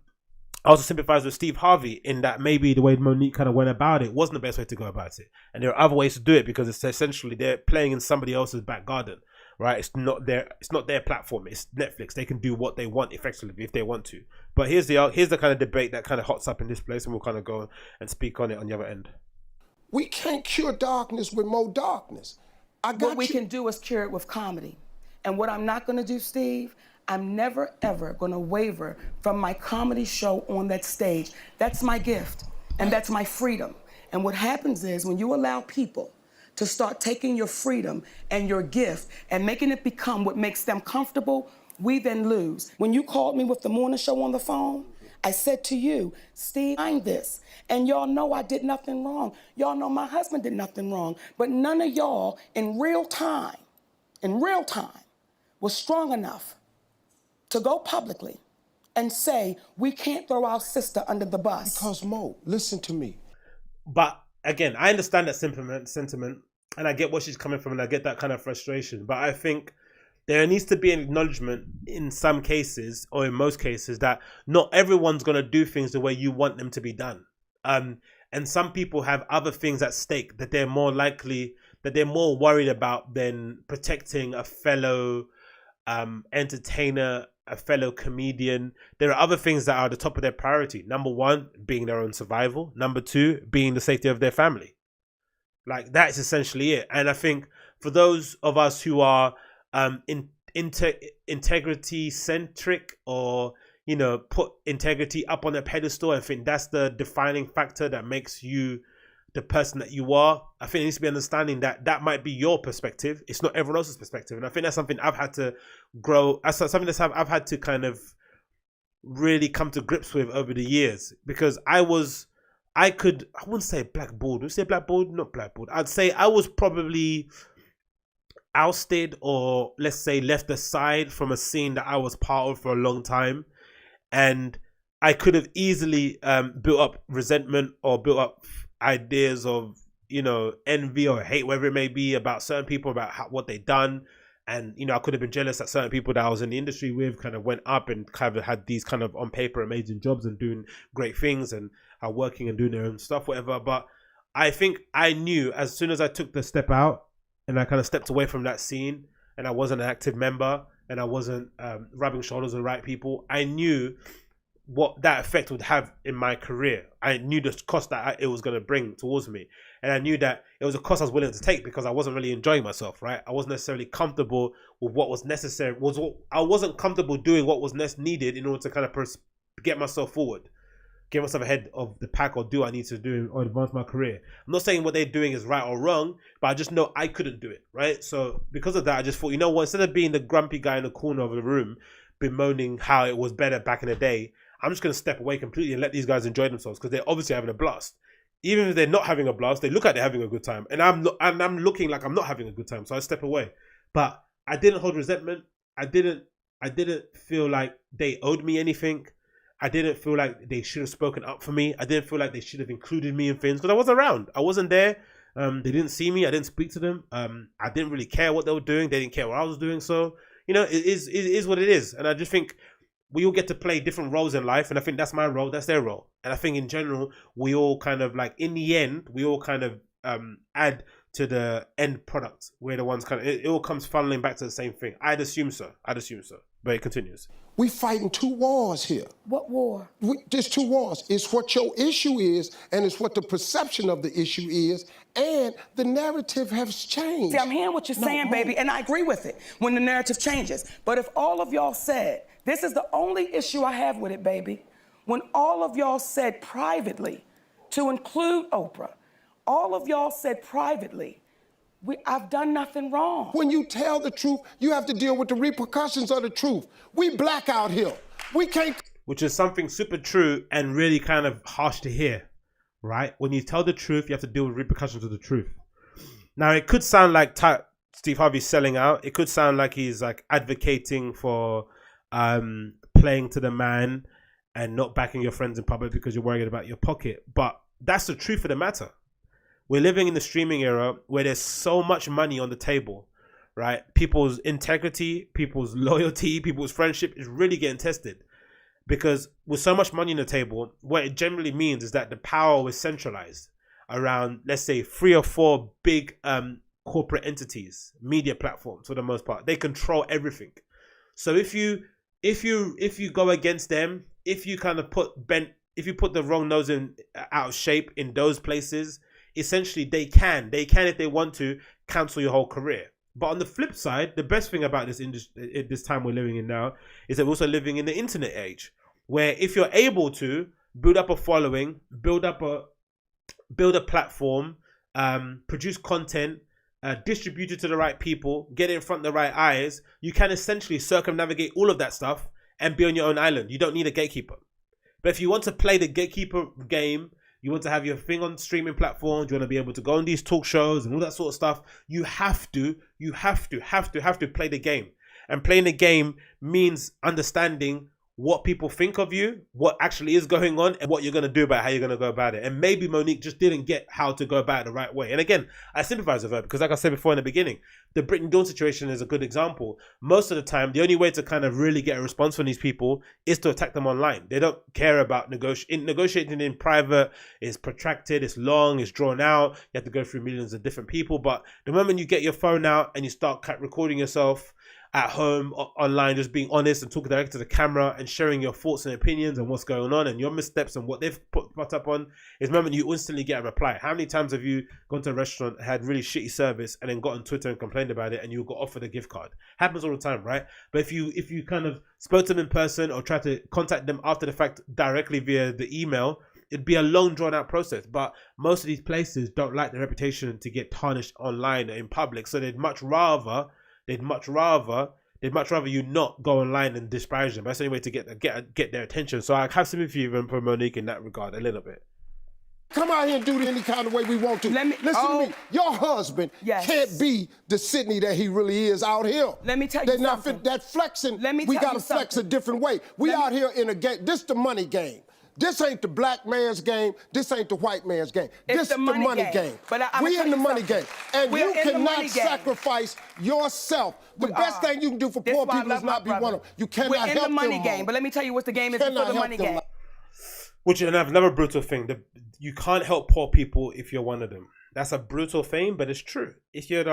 also sympathize with Steve Harvey in that maybe the way Monique kind of went about it wasn't the best way to go about it, and there are other ways to do it, because it's essentially they're playing in somebody else's back garden. Right, it's not their platform. It's Netflix. They can do what they want effectively if they want to. But here's the kind of debate that kind of hots up in this place, and we'll kind of go and speak on it on the other end. We can't cure darkness with more darkness. What we can do is cure it with comedy. And what I'm not going to do, Steve, I'm never ever going to waver from my comedy show on that stage. That's my gift, and that's my freedom. And what happens is when you allow people to start taking your freedom and your gift and making it become what makes them comfortable, we then lose. When you called me with the morning show on the phone, I said to you, Steve, I'm this. And y'all know I did nothing wrong. Y'all know my husband did nothing wrong. But none of y'all in real time, was strong enough to go publicly and say, we can't throw our sister under the bus. Because Mo, listen to me. But again, I understand that sentiment, and I get what she's coming from, and I get that kind of frustration. But I think there needs to be an acknowledgement in some cases, or in most cases, that not everyone's going to do things the way you want them to be done. And some people have other things at stake that they're more worried about than protecting a fellow entertainer, a fellow comedian. There are other things that are at the top of their priority. Number one, being their own survival. Number two, being the safety of their family. Like, that's essentially it. And I think for those of us who are integrity centric, or put integrity up on a pedestal, I think that's the defining factor that makes you the person that you are. I think it needs to be understanding that might be your perspective. It's not everyone else's perspective. And I think that's something I've had to grow. That's something I've had to kind of really come to grips with over the years, because I wouldn't say blackballed. Would you say blackballed? Not blackballed. I'd say I was probably ousted, or let's say left aside from a scene that I was part of for a long time. And I could have easily built up resentment or built up ideas of, envy or hate, whatever it may be, about certain people, about what they've done. And, I could have been jealous that certain people that I was in the industry with kind of went up and kind of had these kind of on paper amazing jobs and doing great things and are working and doing their own stuff, whatever. But I think I knew as soon as I took the step out and I kind of stepped away from that scene, and I wasn't an active member, and I wasn't rubbing shoulders with the right people, I knew what that effect would have in my career. I knew the cost that it was going to bring towards me. And I knew that it was a cost I was willing to take, because I wasn't really enjoying myself, right? I wasn't necessarily comfortable with what was necessary. I wasn't comfortable doing what was needed in order to kind of get myself forward. get myself ahead of the pack or do what I need to do or advance my career. I'm not saying what they're doing is right or wrong, but I just know I couldn't do it, right? So because of that, I just thought, you know what, instead of being the grumpy guy in the corner of the room bemoaning how it was better back in the day, I'm just going to step away completely and let these guys enjoy themselves because they're obviously having a blast. Even if they're not having a blast, they look like they're having a good time. And I'm looking like I'm not having a good time, so I step away. But I didn't hold resentment. I didn't feel like they owed me anything. I didn't feel like they should have spoken up for me. I didn't feel like they should have included me in things because I wasn't around. I wasn't there. They didn't see me. I didn't speak to them. I didn't really care what they were doing. They didn't care what I was doing. So, you know, it is what it is. And I just think we all get to play different roles in life. And I think that's my role. That's their role. And I think in general, we all kind of like, in the end, we all kind of add to the end product. We're the ones kind of, it all comes funneling back to the same thing. I'd assume so. But it continues. We fighting 2 wars here. What war? There's 2 wars. It's what your issue is, and it's what the perception of the issue is, and the narrative has changed. See, I'm hearing what you're saying, baby, and I agree with it when the narrative changes. But if all of y'all said, this is the only issue I have with it, baby, when all of y'all said privately, to include Oprah, all of y'all said privately, I've done nothing wrong. When you tell the truth, you have to deal with the repercussions of the truth. We black out here. We can't. Which is something super true and really kind of harsh to hear, right? When you tell the truth, you have to deal with repercussions of the truth. Now, it could sound like Steve Harvey's selling out. It could sound like he's like advocating for playing to the man and not backing your friends in public because you're worried about your pocket. But that's the truth of the matter. We're living in the streaming era where there's so much money on the table, right? People's integrity, people's loyalty, people's friendship is really getting tested. Because with so much money on the table, what it generally means is that the power is centralized around, let's say, 3 or 4 big corporate entities, media platforms for the most part. They control everything. So if you go against them, if you kind of put the wrong nose out of shape in those places, essentially they can if they want to cancel your whole career. But on the flip side, the best thing about this time we're living in now is that we're also living in the internet age, where if you're able to build up a following, build a platform, produce content, distribute it to the right people, get it in front of the right eyes, you can essentially circumnavigate all of that stuff and be on your own island. You don't need a gatekeeper. But if you want to play the gatekeeper game, you want to have your thing on streaming platforms, you want to be able to go on these talk shows and all that sort of stuff, you have to play the game. And playing the game means understanding what people think of you, what actually is going on, and what you're going to do about how you're going to go about it. And maybe Monique just didn't get how to go about it the right way. And again, I sympathize with her because, like I said before in the beginning, the Brittany Dawn situation is a good example. Most of the time, the only way to kind of really get a response from these people is to attack them online. They don't care about negotiating in private. It's protracted, it's long, it's drawn out. You have to go through millions of different people. But the moment you get your phone out and you start recording yourself at home, online, just being honest and talking directly to the camera and sharing your thoughts and opinions and what's going on and your missteps and what they've put up on, is the moment you instantly get a reply. How many times have you gone to a restaurant, had really shitty service, and then got on Twitter and complained about it and you got offered a gift card? Happens all the time, right? But if you kind of spoke to them in person or tried to contact them after the fact directly via the email, it'd be a long drawn out process. But most of these places don't like their reputation to get tarnished online or in public, so they'd much rather you not go online and disparage them. That's the only way to get their attention. So I have sympathy even for Monique in that regard a little bit. Come out here and do it any kind of way we want to. Listen to me. Your husband can't be the Sydney that he really is out here. Let me tell you something. That flexing, we got to flex a different way. We out here in a game. This the money game. This ain't the black man's game. This ain't the white man's game. This is the money game. But we in the money game. And you cannot sacrifice yourself. The best thing you can do for poor people is not be one of them. You cannot help them. We're in the money game. But let me tell you what the game is for the money game. Which is another brutal thing. You can't help poor people if you're one of them. That's a brutal thing, but it's true. If you're in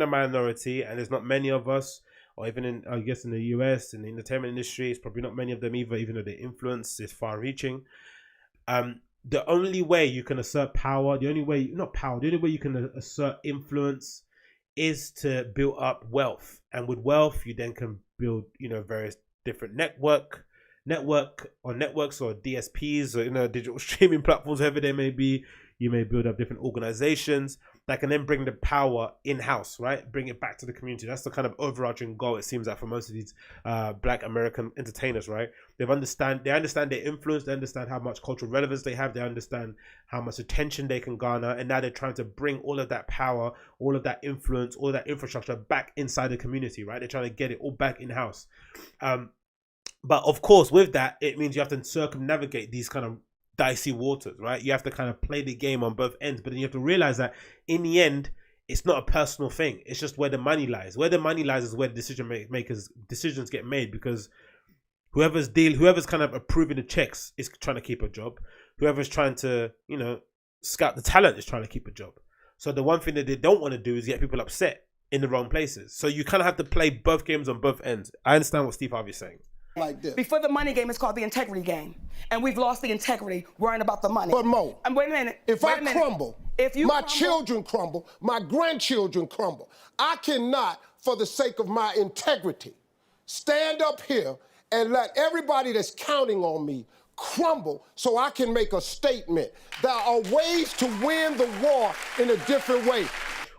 a minority, and there's not many of us, or even in, I guess, in the US, in the entertainment industry, it's probably not many of them either, even though their influence is far-reaching. The only way you can assert power, the only way you can assert influence is to build up wealth. And with wealth, you then can build, various different networks or DSPs or digital streaming platforms, whatever they may be. You may build up different organizations that can then bring the power in-house, right? Bring it back to the community. That's the kind of overarching goal, it seems like, for most of these Black American entertainers, right? They understand their influence, they understand how much cultural relevance they have, they understand how much attention they can garner, and now they're trying to bring all of that power, all of that influence, all of that infrastructure back inside the community, right? They're trying to get it all back in-house. But of course, with that, it means you have to circumnavigate these kind of dicey waters, right? You have to kind of play the game on both ends, but then you have to realize that in the end, it's not a personal thing. It's just where the money lies. Where the money lies is where the decisions get made, because whoever's kind of approving the checks is trying to keep a job. Whoever's trying to, scout the talent is trying to keep a job. So the one thing that they don't want to do is get people upset in the wrong places. So you kind of have to play both games on both ends. I understand what Steve Harvey's saying. Like this. Before the money game, it's called the integrity game. And we've lost the integrity worrying about the money. But Mo, and wait a minute. If I crumble, my children crumble, my grandchildren crumble. I cannot, for the sake of my integrity, stand up here and let everybody that's counting on me crumble so I can make a statement. There are ways to win the war in a different way.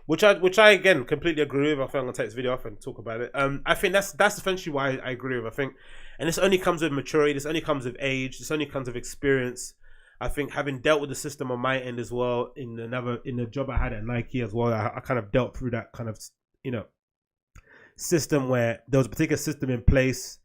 Which I again completely agree with. I think I'm gonna take this video off and talk about it. I think that's essentially why I agree with. I think, and this only comes with maturity. This only comes with age. This only comes with experience. I think having dealt with the system on my end as well in the job I had at Nike as well, I kind of dealt through that kind of system where there was a particular system in place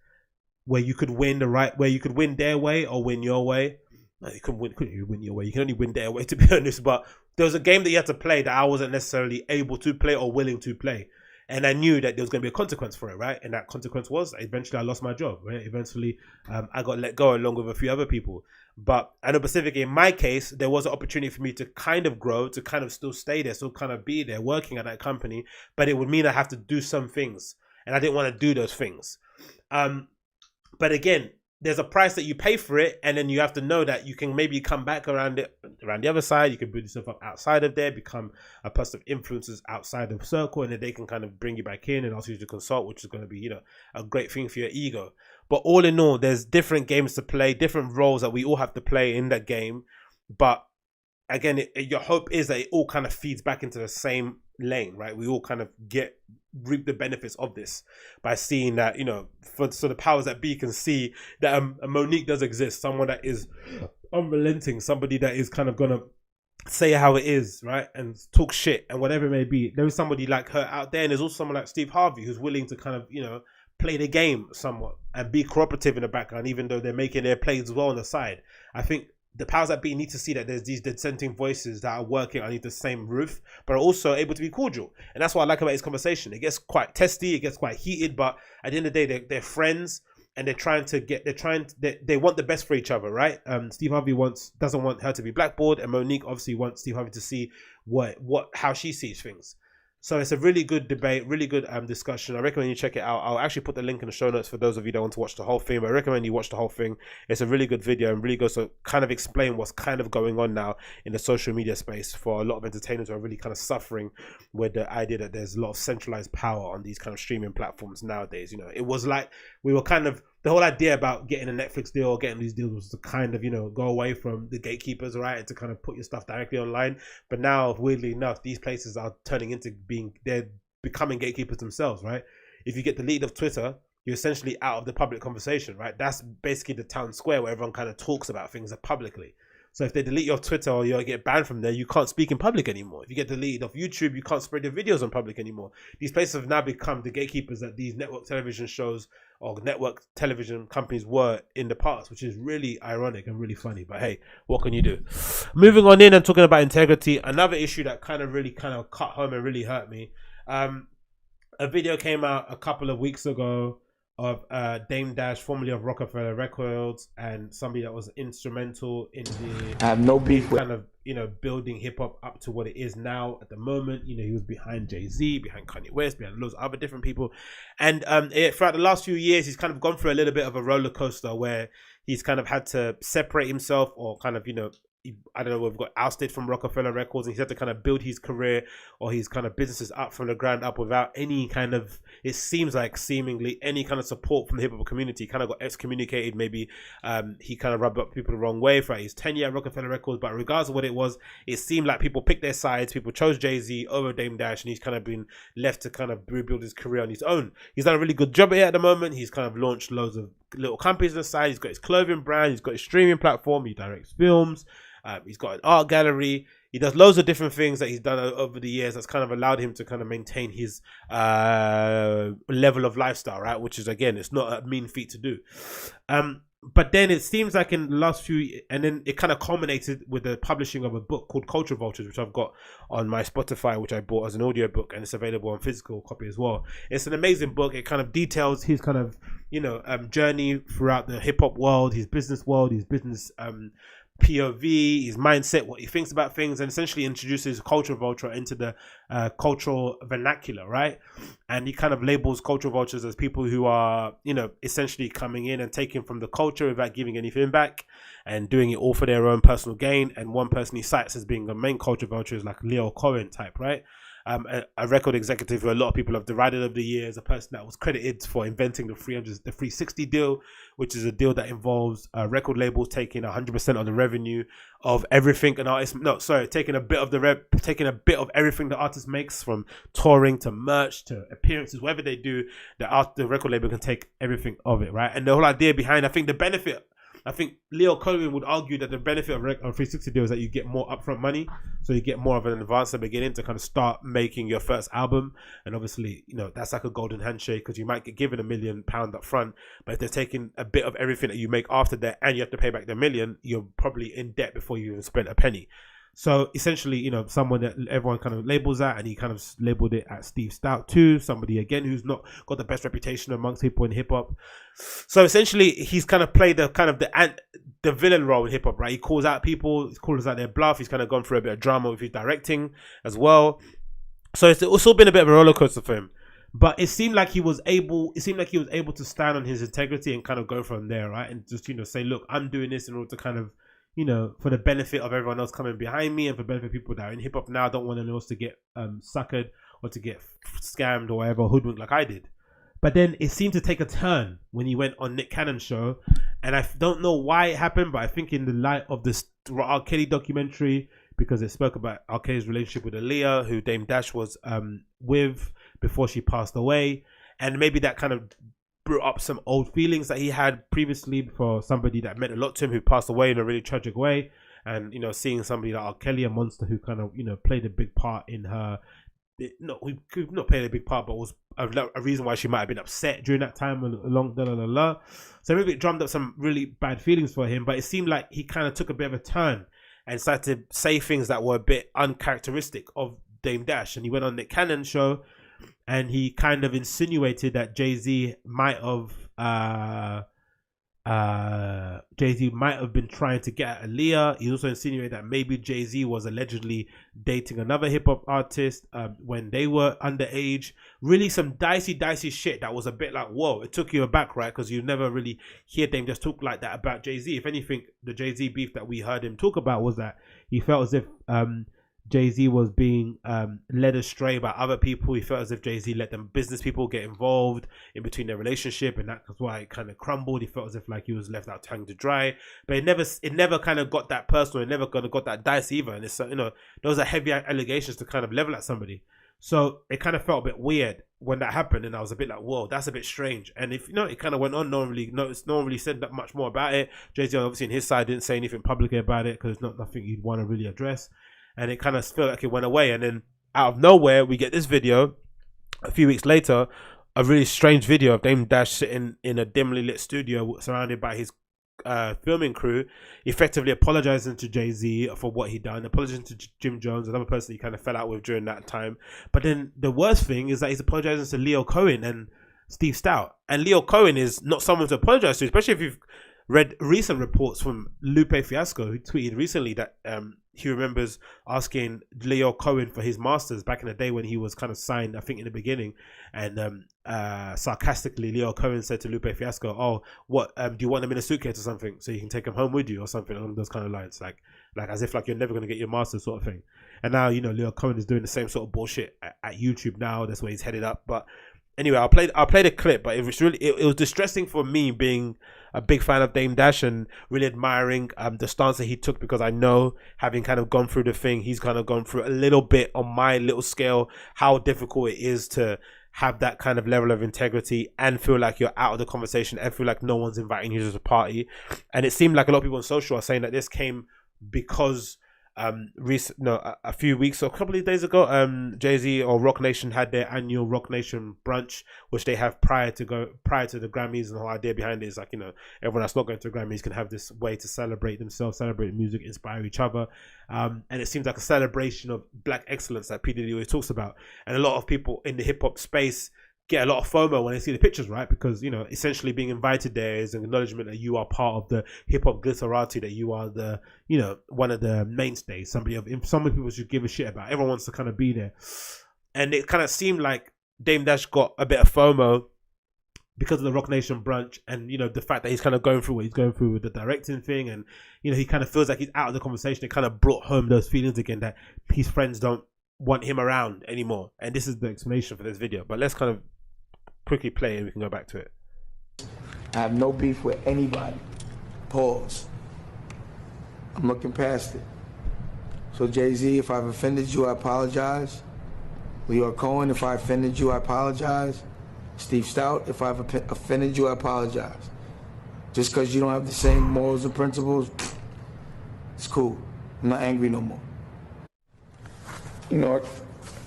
where you could win where you could win their way or win your way. No, you couldn't win your way. You can only win their way, to be honest. But there was a game that you had to play that I wasn't necessarily able to play or willing to play. And I knew that there was going to be a consequence for it, right? And that consequence was eventually I lost my job, right? Eventually I got let go along with a few other people. But I know specifically in my case, there was an opportunity for me to kind of grow, to kind of still stay there, still kind of be there working at that company. But it would mean I have to do some things. And I didn't want to do those things. But again, there's a price that you pay for it, and then you have to know that you can maybe come back around the other side. You can build yourself up outside of there, become a person of influences outside the circle, and then they can kind of bring you back in and ask you to consult, which is going to be, a great thing for your ego. But all in all, there's different games to play, different roles that we all have to play in that game. But again, your hope is that it all kind of feeds back into the same lane, right? We all kind of reap the benefits of this by seeing that, so the powers that be can see that a Monique does exist, someone that is unrelenting, somebody that is kind of gonna say how it is, right, and talk shit and whatever it may be. There is somebody like her out there, and there's also someone like Steve Harvey who's willing to kind of play the game somewhat and be cooperative in the background, even though they're making their plays as well on the side. I think the powers that be need to see that there's these dissenting voices that are working underneath the same roof, but are also able to be cordial. And that's what I like about this conversation. It gets quite testy, it gets quite heated, but at the end of the day, they're friends, and they want the best for each other, right? Steve Harvey doesn't want her to be blackballed, and Monique obviously wants Steve Harvey to see how she sees things. So it's a really good debate, really good discussion. I recommend you check it out. I'll actually put the link in the show notes for those of you that want to watch the whole thing. But I recommend you watch the whole thing. It's a really good video and really goes to kind of explain what's kind of going on now in the social media space for a lot of entertainers who are really kind of suffering with the idea that there's a lot of centralized power on these kind of streaming platforms nowadays. It was like we were kind of, the whole idea about getting a Netflix deal or getting these deals was to kind of, go away from the gatekeepers, right? And to kind of put your stuff directly online. But now, weirdly enough, these places are turning into they're becoming gatekeepers themselves, right? If you get deleted of Twitter, you're essentially out of the public conversation, right? That's basically the town square where everyone kind of talks about things publicly. So if they delete you off Twitter or you get banned from there, you can't speak in public anymore. If you get deleted off YouTube, you can't spread your videos on public anymore. These places have now become the gatekeepers that these network television shows or network television companies were in the past, which is really ironic and really funny. But hey, what can you do? Moving on in and talking about integrity, another issue that kind of cut home and really hurt me. A video came out a couple of weeks ago of Dame Dash, formerly of Rockefeller Records, and somebody that was instrumental in the I have no beef with kind of building hip hop up to what it is now at the moment. He was behind Jay-Z, behind Kanye West, behind loads of other different people, and throughout the last few years he's kind of gone through a little bit of a roller coaster where he's kind of had to separate himself or kind of I don't know, we've got ousted from Rockefeller Records, and he's had to kind of build his career or his kind of businesses up from the ground up without any kind of, it seems like seemingly any kind of support from the hip hop community. He kind of got excommunicated. Maybe he kind of rubbed up people the wrong way for his tenure at Rockefeller Records. But regardless of what it was, it seemed like people picked their sides. People chose Jay-Z over Dame Dash, and he's kind of been left to kind of rebuild his career on his own. He's done a really good job at the moment. He's kind of launched loads of little companies on the side. He's got his clothing brand. He's got his streaming platform. He directs films. He's got an art gallery. He does loads of different things that he's done over the years that's kind of allowed him to kind of maintain his level of lifestyle, right? Which is, again, it's not a mean feat to do. But then it seems like in the last few, and then it kind of culminated with the publishing of a book called Culture Vultures, which I've got on my Spotify, which I bought as an audio book, and it's available on physical copy as well. It's an amazing book. It kind of details his kind of, journey throughout the hip hop world, his business world, his business POV, his mindset, what he thinks about things, and essentially introduces culture vulture into the cultural vernacular, right? And he kind of labels culture vultures as people who are, essentially coming in and taking from the culture without giving anything back and doing it all for their own personal gain. And one person he cites as being the main culture vulture is like Leo Cohen type, right? A record executive who a lot of people have derided over the years, a person that was credited for inventing the 360 deal, which is a deal that involves record labels taking 100% of the revenue of everything an artist. Taking a bit of everything the artist makes, from touring to merch to appearances, whatever they do, the record label can take everything of it, right? And the whole idea behind, I think Leo Cohen would argue that the benefit of 360 deal is that you get more upfront money, so you get more of an advance at the beginning to kind of start making your first album. And obviously, that's like a golden handshake, because you might get given £1 million up front, but if they're taking a bit of everything that you make after that and you have to pay back the $1 million, you're probably in debt before you even spent a penny. So essentially, someone that everyone kind of labels that, and he kind of labeled it at Steve Stout too, somebody again who's not got the best reputation amongst people in hip hop. So essentially, he's kind of played the villain role in hip hop, right? He calls out people, he calls out their bluff. He's kind of gone through a bit of drama with his directing as well. So it's also been a bit of a roller coaster for him. But it seemed like he was able to stand on his integrity and kind of go from there, right? And just say, look, I'm doing this in order to kind of, for the benefit of everyone else coming behind me, and for the benefit of people that are in hip hop now. I don't want anyone else to get suckered or to get scammed or whatever, hoodwinked like I did. But then it seemed to take a turn when he went on Nick Cannon's show, and I don't know why it happened, but I think in the light of this R. Kelly documentary, because it spoke about R. Kelly's relationship with Aaliyah, who Dame Dash was with before she passed away, and maybe that kind of brought up some old feelings that he had previously for somebody that meant a lot to him, who passed away in a really tragic way. And seeing somebody like R. Kelly, a monster who kind of played a big part in her, not played a big part, but was a reason why she might have been upset during that time, so maybe it drummed up some really bad feelings for him. But it seemed like he kind of took a bit of a turn and started to say things that were a bit uncharacteristic of Dame Dash. And he went on Nick Cannon's show, and he kind of insinuated that Jay-Z might have been trying to get at Aaliyah. He also insinuated that maybe Jay-Z was allegedly dating another hip-hop artist when they were underage. Really some dicey shit that was a bit like, whoa, it took you aback, right? Because you never really hear them just talk like that about Jay-Z. If anything, the Jay-Z beef that we heard him talk about was that he felt as if Jay-Z was being led astray by other people. He felt as if Jay-Z let them business people get involved in between their relationship, and that's why it kind of crumbled. He felt as if like he was left out tongue to dry, but it never kind of got that personal. It never kind of got that dicey either. And it's those are heavy allegations to kind of level at somebody. So it kind of felt a bit weird when that happened, and I was a bit like, whoa, that's a bit strange. And if it kind of went on. No one really said that much more about it. Jay-Z obviously on his side didn't say anything publicly about it, because it's not nothing you'd want to really address. And it kind of felt like it went away. And then out of nowhere, we get this video a few weeks later, a really strange video of Dame Dash sitting in a dimly lit studio surrounded by his filming crew, effectively apologizing to Jay-Z for what he done, apologizing to Jim Jones, another person he kind of fell out with during that time. But then the worst thing is that he's apologizing to Leo Cohen and Steve Stout. And Leo Cohen is not someone to apologize to, especially if you've read recent reports from Lupe Fiasco, who tweeted recently that he remembers asking Leo Cohen for his masters back in the day when he was kind of signed, I think in the beginning, and sarcastically Leo Cohen said to Lupe Fiasco, "Oh, what do you want them in a suitcase or something so you can take them home with you or something along those kind of lines, like as if like you're never going to get your masters sort of thing." And now Leo Cohen is doing the same sort of bullshit at YouTube now. That's where he's headed up. But anyway, I'll play the clip, but it was really it was distressing for me, being a big fan of Dame Dash and really admiring the stance that he took, because I know, having kind of gone through the thing, he's kind of gone through a little bit on my little scale, how difficult it is to have that kind of level of integrity and feel like you're out of the conversation and feel like no one's inviting you to the party. And it seemed like a lot of people on social are saying that this came because a few weeks or a couple of days ago, Jay-Z or Rock Nation had their annual Rock Nation brunch, which they have prior to the Grammys. And the whole idea behind it is like, everyone that's not going to the Grammys can have this way to celebrate themselves, celebrate music, inspire each other. And it seems like a celebration of black excellence that P. Diddy always talks about. And a lot of people in the hip hop space get a lot of FOMO when they see the pictures, right? Because, essentially being invited there is an acknowledgement that you are part of the hip hop glitterati, that you are the, one of the mainstays, somebody people should give a shit about. Everyone wants to kind of be there. And it kind of seemed like Dame Dash got a bit of FOMO because of the Rock Nation brunch and, the fact that he's kind of going through what he's going through with the directing thing. And, he kind of feels like he's out of the conversation. It kind of brought home those feelings again that his friends don't want him around anymore. And this is the explanation for this video. But let's kind of quickly play and we can go back to it. I have no beef with anybody. Pause. I'm looking past it. So Jay-Z, if I've offended you, I apologize. Leo Cohen, if I offended you, I apologize. Steve Stout, if I've offended you, I apologize. Just because you don't have the same morals and principles, it's cool. I'm not angry no more.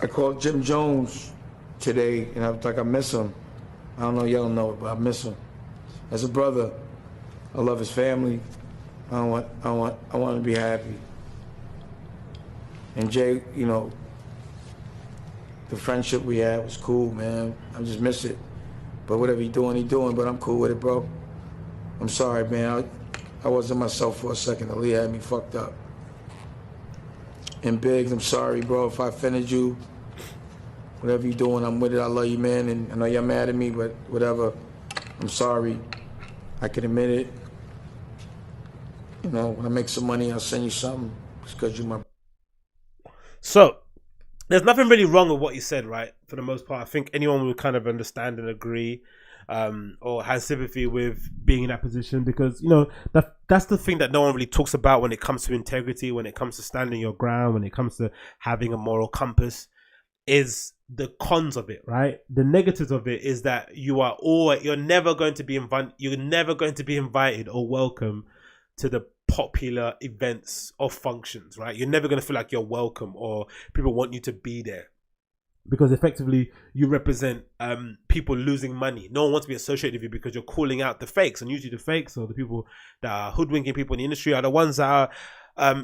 I called Jim Jones today, and I was like, I miss him. I don't know, y'all don't know it, but I miss him. As a brother, I love his family. I want him to be happy. And Jay, the friendship we had was cool, man. I just miss it. But whatever he doing, but I'm cool with it, bro. I'm sorry, man. I wasn't myself for a second. Ali had me fucked up. And Biggs, I'm sorry, bro, if I offended you. Whatever you're doing, I'm with it. I love you, man. And I know you're mad at me, but whatever. I'm sorry. I can admit it. When I make some money, I'll send you something. It's because you're my... So, there's nothing really wrong with what he said, right? For the most part, I think anyone would kind of understand and agree, or has sympathy with being in that position, because, that's the thing that no one really talks about when it comes to integrity, when it comes to standing your ground, when it comes to having a moral compass, is the cons of it, right? The negatives of it is that you're never going to be invited or welcome to the popular events or functions, right? You're never going to feel like you're welcome or people want you to be there, because effectively you represent people losing money. No one wants to be associated with you because you're calling out the fakes, and usually the fakes or the people that are hoodwinking people in the industry are the ones that are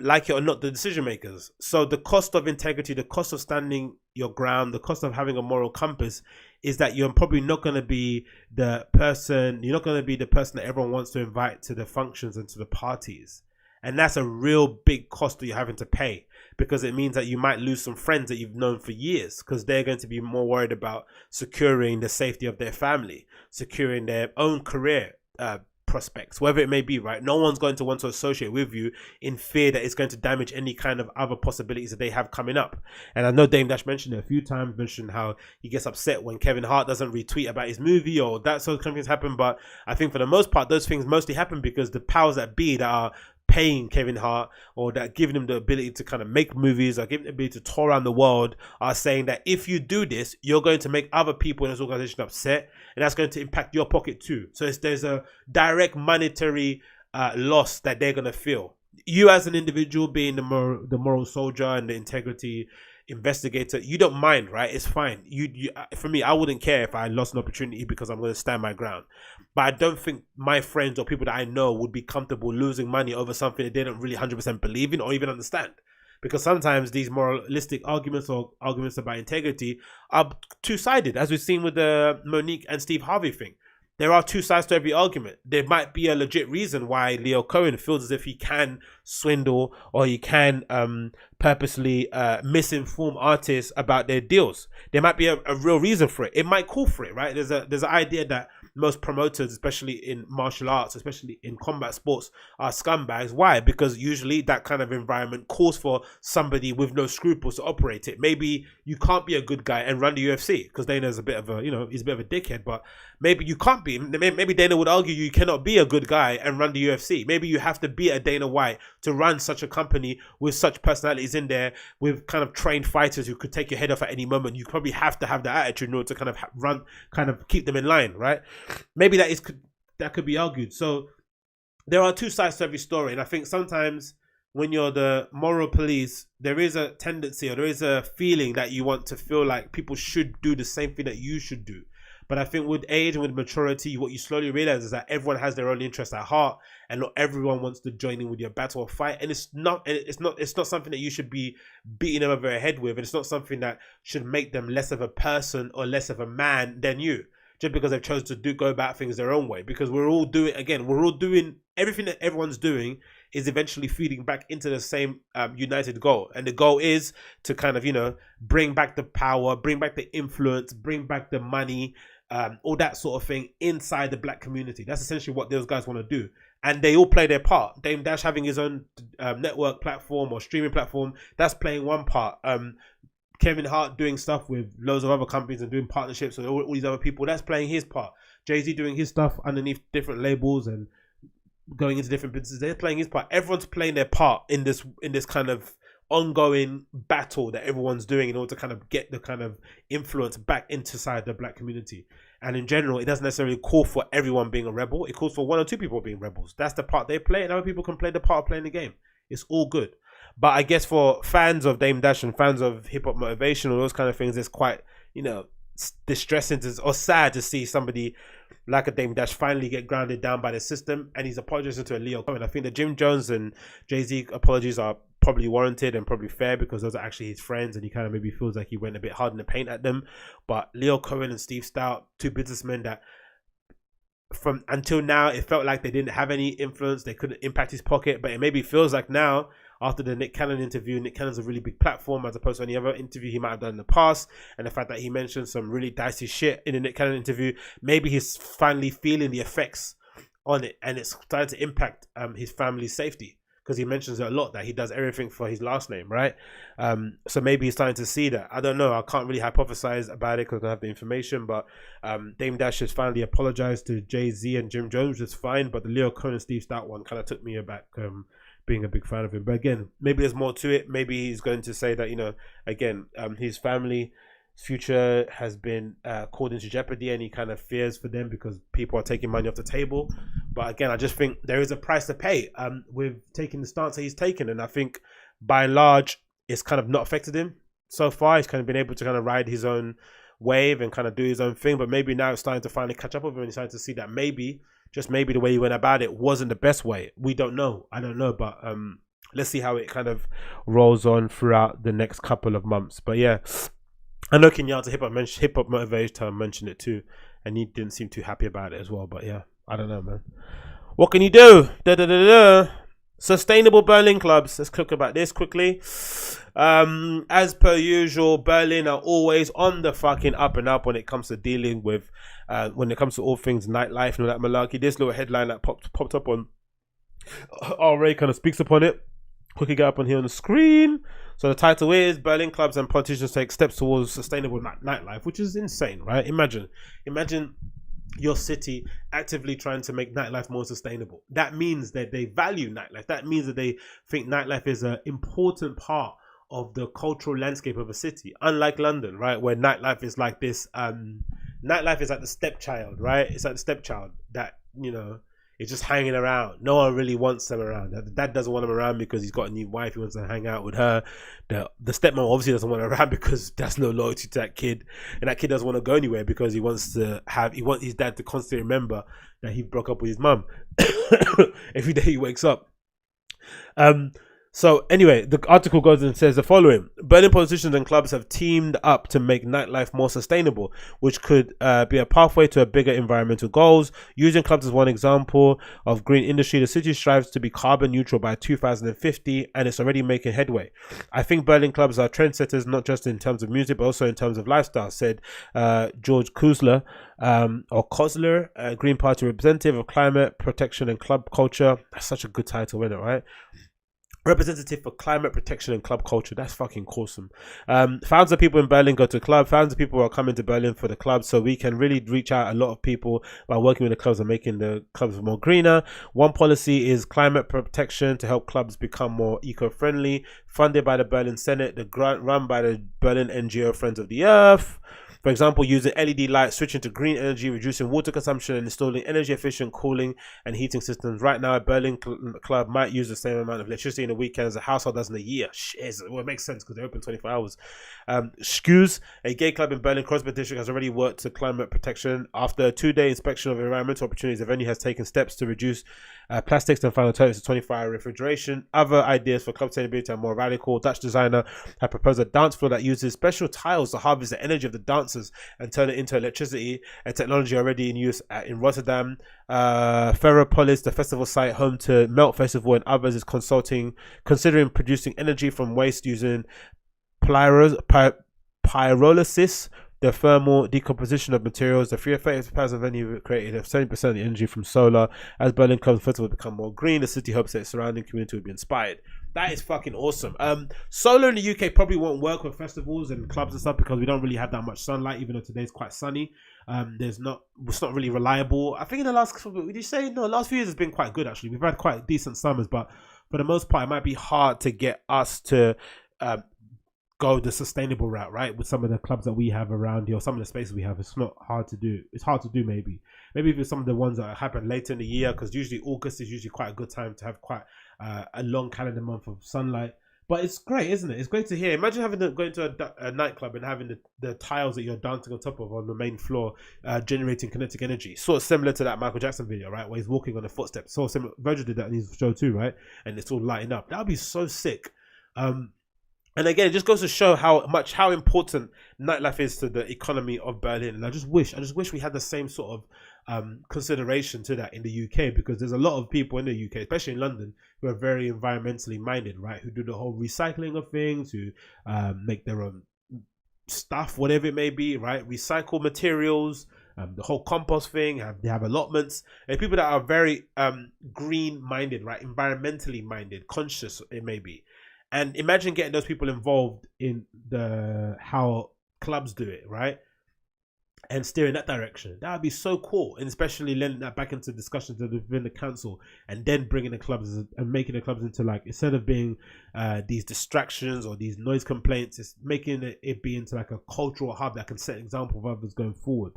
like it or not, the decision makers. So the cost of integrity, the cost of standing your ground, the cost of having a moral compass is that you're probably not going to be the person, that everyone wants to invite to the functions and to the parties. And that's a real big cost that you're having to pay, because it means that you might lose some friends that you've known for years, because they're going to be more worried about securing the safety of their family, securing their own career prospects, whatever it may be, right? No one's going to want to associate with you in fear that it's going to damage any kind of other possibilities that they have coming up. And I know Dame Dash mentioned it a few times, mentioned how he gets upset when Kevin Hart doesn't retweet about his movie, or that sort of things happen. But I think for the most part, those things mostly happen because the powers that be that are paying Kevin Hart, or that giving him the ability to kind of make movies, or giving him the ability to tour around the world, are saying that if you do this, you're going to make other people in this organization upset, and that's going to impact your pocket too. So there's a direct monetary loss that they're going to feel. You as an individual, being the moral soldier and the integrity investigator, you don't mind, right? It's fine. For me, I wouldn't care if I lost an opportunity because I'm going to stand my ground. But I don't think my friends or people that I know would be comfortable losing money over something that they don't really 100% believe in or even understand. Because sometimes these moralistic arguments or arguments about integrity are two-sided, as we've seen with the Monique and Steve Harvey thing. there are two sides to every argument. There might be a legit reason why Leo Cohen feels as if he can swindle or he can purposely misinform artists about their deals. There might be a real reason for it. It might call for it, right? There's an idea that most promoters, especially in martial arts, especially in combat sports, are scumbags. Why? Because usually that kind of environment calls for somebody with no scruples to operate it. Maybe you can't be a good guy and run the UFC because Dana's a bit of a, he's a bit of a dickhead, but maybe you can't be. Maybe Dana would argue you cannot be a good guy and run the UFC. Maybe you have to be a Dana White to run such a company with such personalities in there, with kind of trained fighters who could take your head off at any moment. You probably have to have that attitude in order to kind of keep them in line, right? Maybe that could be argued. So there are two sides to every story, and I think sometimes when you're the moral police, there is a tendency or there is a feeling that you want to feel like people should do the same thing that you should do. But I think with age and with maturity, what you slowly realize is that everyone has their own interests at heart, and not everyone wants to join in with your battle or fight. And it's not something that you should be beating them over their head with. And it's not something that should make them less of a person or less of a man than you, just because they've chosen to go about things their own way. Because we're all doing everything that everyone's doing is eventually feeding back into the same united goal. And the goal is to kind of, bring back the power, bring back the influence, bring back the money, all that sort of thing inside the black community. That's essentially what those guys want to do. And they all play their part. Dame Dash having his own network platform or streaming platform, that's playing one part. Kevin Hart doing stuff with loads of other companies and doing partnerships with all these other people, that's playing his part. Jay-Z doing his stuff underneath different labels and going into different businesses, they're playing his part. Everyone's playing their part in this kind of ongoing battle that everyone's doing in order to kind of get the kind of influence back inside the black community. And in general, it doesn't necessarily call for everyone being a rebel. It calls for one or two people being rebels. That's the part they play, and other people can play the part of playing the game. It's all good. But I guess for fans of Dame Dash and fans of hip hop motivation or those kind of things, it's quite, distressing or sad to see somebody like a Dame Dash finally get grounded down by the system, and he's apologizing to a Leo Cohen. I think the Jim Jones and Jay-Z apologies are probably warranted and probably fair because those are actually his friends, and he kind of maybe feels like he went a bit hard in the paint at them. But Leo Cohen and Steve Stout, two businessmen that from until now it felt like they didn't have any influence, they couldn't impact his pocket, but it maybe feels like now, after the Nick Cannon interview, Nick Cannon's a really big platform as opposed to any other interview he might have done in the past, and the fact that he mentioned some really dicey shit in the Nick Cannon interview, maybe he's finally feeling the effects on it, and it's starting to impact his family's safety, because he mentions it a lot that he does everything for his last name, right? So maybe he's starting to see that. I don't know. I can't really hypothesize about it because I don't have the information, but Dame Dash has finally apologized to Jay-Z and Jim Jones, which is fine, but the Leo Cohen and Steve Stout one kind of took me aback, being a big fan of him. But again, maybe there's more to it. Maybe he's going to say that, again, his family's future has been called into jeopardy, and he kind of fears for them because people are taking money off the table. But again, I just think there is a price to pay with taking the stance that he's taken, and I think by and large it's kind of not affected him so far. He's kind of been able to kind of ride his own wave and kind of do his own thing, but maybe now it's starting to finally catch up with him, and he's starting to see that maybe, just maybe, the way he went about it wasn't the best way. We don't know. I don't know, but let's see how it kind of rolls on throughout the next couple of months. But yeah, I know Kenyatta hip hop motivator mentioned it too, and he didn't seem too happy about it as well. But yeah, I don't know, man. What can you do? Sustainable Berlin clubs. Let's talk about this quickly. As per usual, Berlin are always on the fucking up and up when it comes to dealing with, when it comes to all things nightlife and all that malarkey. This little headline that popped up on RA kind of speaks upon it. Quickly get up on here on the screen. So the title is Berlin clubs and politicians take steps towards sustainable nightlife, which is insane, right? Imagine your city actively trying to make nightlife more sustainable. That means that they value nightlife. That means that they think nightlife is an important part of the cultural landscape of a city. Unlike London, right, where nightlife is like this, nightlife is like the stepchild, right? It's like the stepchild that, is just hanging around. No one really wants them around. The dad doesn't want him around because he's got a new wife. He wants to hang out with her. The stepmom obviously doesn't want him around because there's no loyalty to that kid, and that kid doesn't want to go anywhere because he wants his dad to constantly remember that he broke up with his mum every day he wakes up. So anyway, the article goes and says the following: Berlin politicians and clubs have teamed up to make nightlife more sustainable, which could be a pathway to a bigger environmental goals. Using clubs as one example of green industry, the city strives to be carbon neutral by 2050, and it's already making headway. I think Berlin clubs are trendsetters, not just in terms of music, but also in terms of lifestyle, said George Kozler, Green Party representative of climate protection and club culture. That's such a good title, isn't it, right? Representative for climate protection and club culture. That's fucking awesome. Thousands of people in Berlin go to club. Thousands of people are coming to Berlin for the club, so we can really reach out a lot of people by working with the clubs and making the clubs more greener. One policy is climate protection to help clubs become more eco-friendly, funded by the Berlin Senate, the grant run by the Berlin NGO Friends of the Earth. For example, using LED lights, switching to green energy, reducing water consumption, and installing energy-efficient cooling and heating systems. Right now, a Berlin club might use the same amount of electricity in a weekend as a household does in a year. Well, it makes sense because they're open 24 hours. Skewes, a gay club in Berlin Kreuzberg district, has already worked to climate protection. After a 2-day inspection of environmental opportunities, the venue has taken steps to reduce plastics and final toilets to 24-hour refrigeration. Other ideas for club sustainability are more radical. Dutch designer have proposed a dance floor that uses special tiles to harvest the energy of the dancers and turn it into electricity, a technology already in use in Rotterdam. Ferropolis, the festival site home to Melt Festival and others, is considering producing energy from waste using pyrolysis, the thermal decomposition of materials. The 3,000 venue created 70% of the energy from solar. As Berlin Club Festival become more green, the city hopes that its surrounding community will be inspired. That is fucking awesome. Solar in the UK probably won't work with festivals and clubs and stuff because we don't really have that much sunlight, even though today's quite sunny. It's not really reliable. I think in the last few years has been quite good actually. We've had quite decent summers, but for the most part, it might be hard to get us to go the sustainable route, right? With some of the clubs that we have around here, or some of the spaces we have, it's not hard to do. It's hard to do maybe for some of the ones that happen later in the year, because usually August is usually quite a good time to have quite a long calendar month of sunlight. But it's great, isn't it? It's great to hear. Imagine going to a nightclub and having the tiles that you're dancing on top of on the main floor generating kinetic energy. Sort of similar to that Michael Jackson video, right? Where he's walking on the footsteps. So similar. Virgil did that in his show too, right? And it's all lighting up. That would be so sick. And again, it just goes to show how important nightlife is to the economy of Berlin. And I just wish we had the same sort of consideration to that in the UK, because there's a lot of people in the UK, especially in London, who are very environmentally minded, right? Who do the whole recycling of things, who make their own stuff, whatever it may be, right? Recycle materials, the whole compost thing. They have allotments, and people that are very green minded, right? Environmentally minded, conscious, it may be. And imagine getting those people involved in how clubs do it, right? And steering that direction. That would be so cool. And especially lending that back into discussions within the council, and then bringing the clubs and making the clubs into, like, instead of being these distractions or these noise complaints, it's making it be into like a cultural hub that can set an example of others going forward.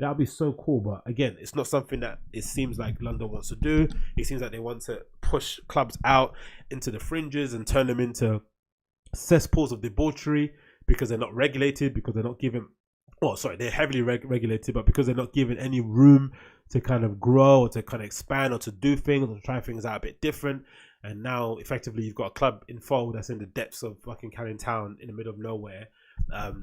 That would be so cool. But again, it's not something that it seems like London wants to do. It seems like they want to push clubs out into the fringes and turn them into cesspools of debauchery, because they're not regulated, because they're not given, they're heavily regulated, but because they're not given any room to kind of grow or to kind of expand or to do things or to try things out a bit different. And now effectively you've got a club in Fold that's in the depths of fucking Canning Town in the middle of nowhere,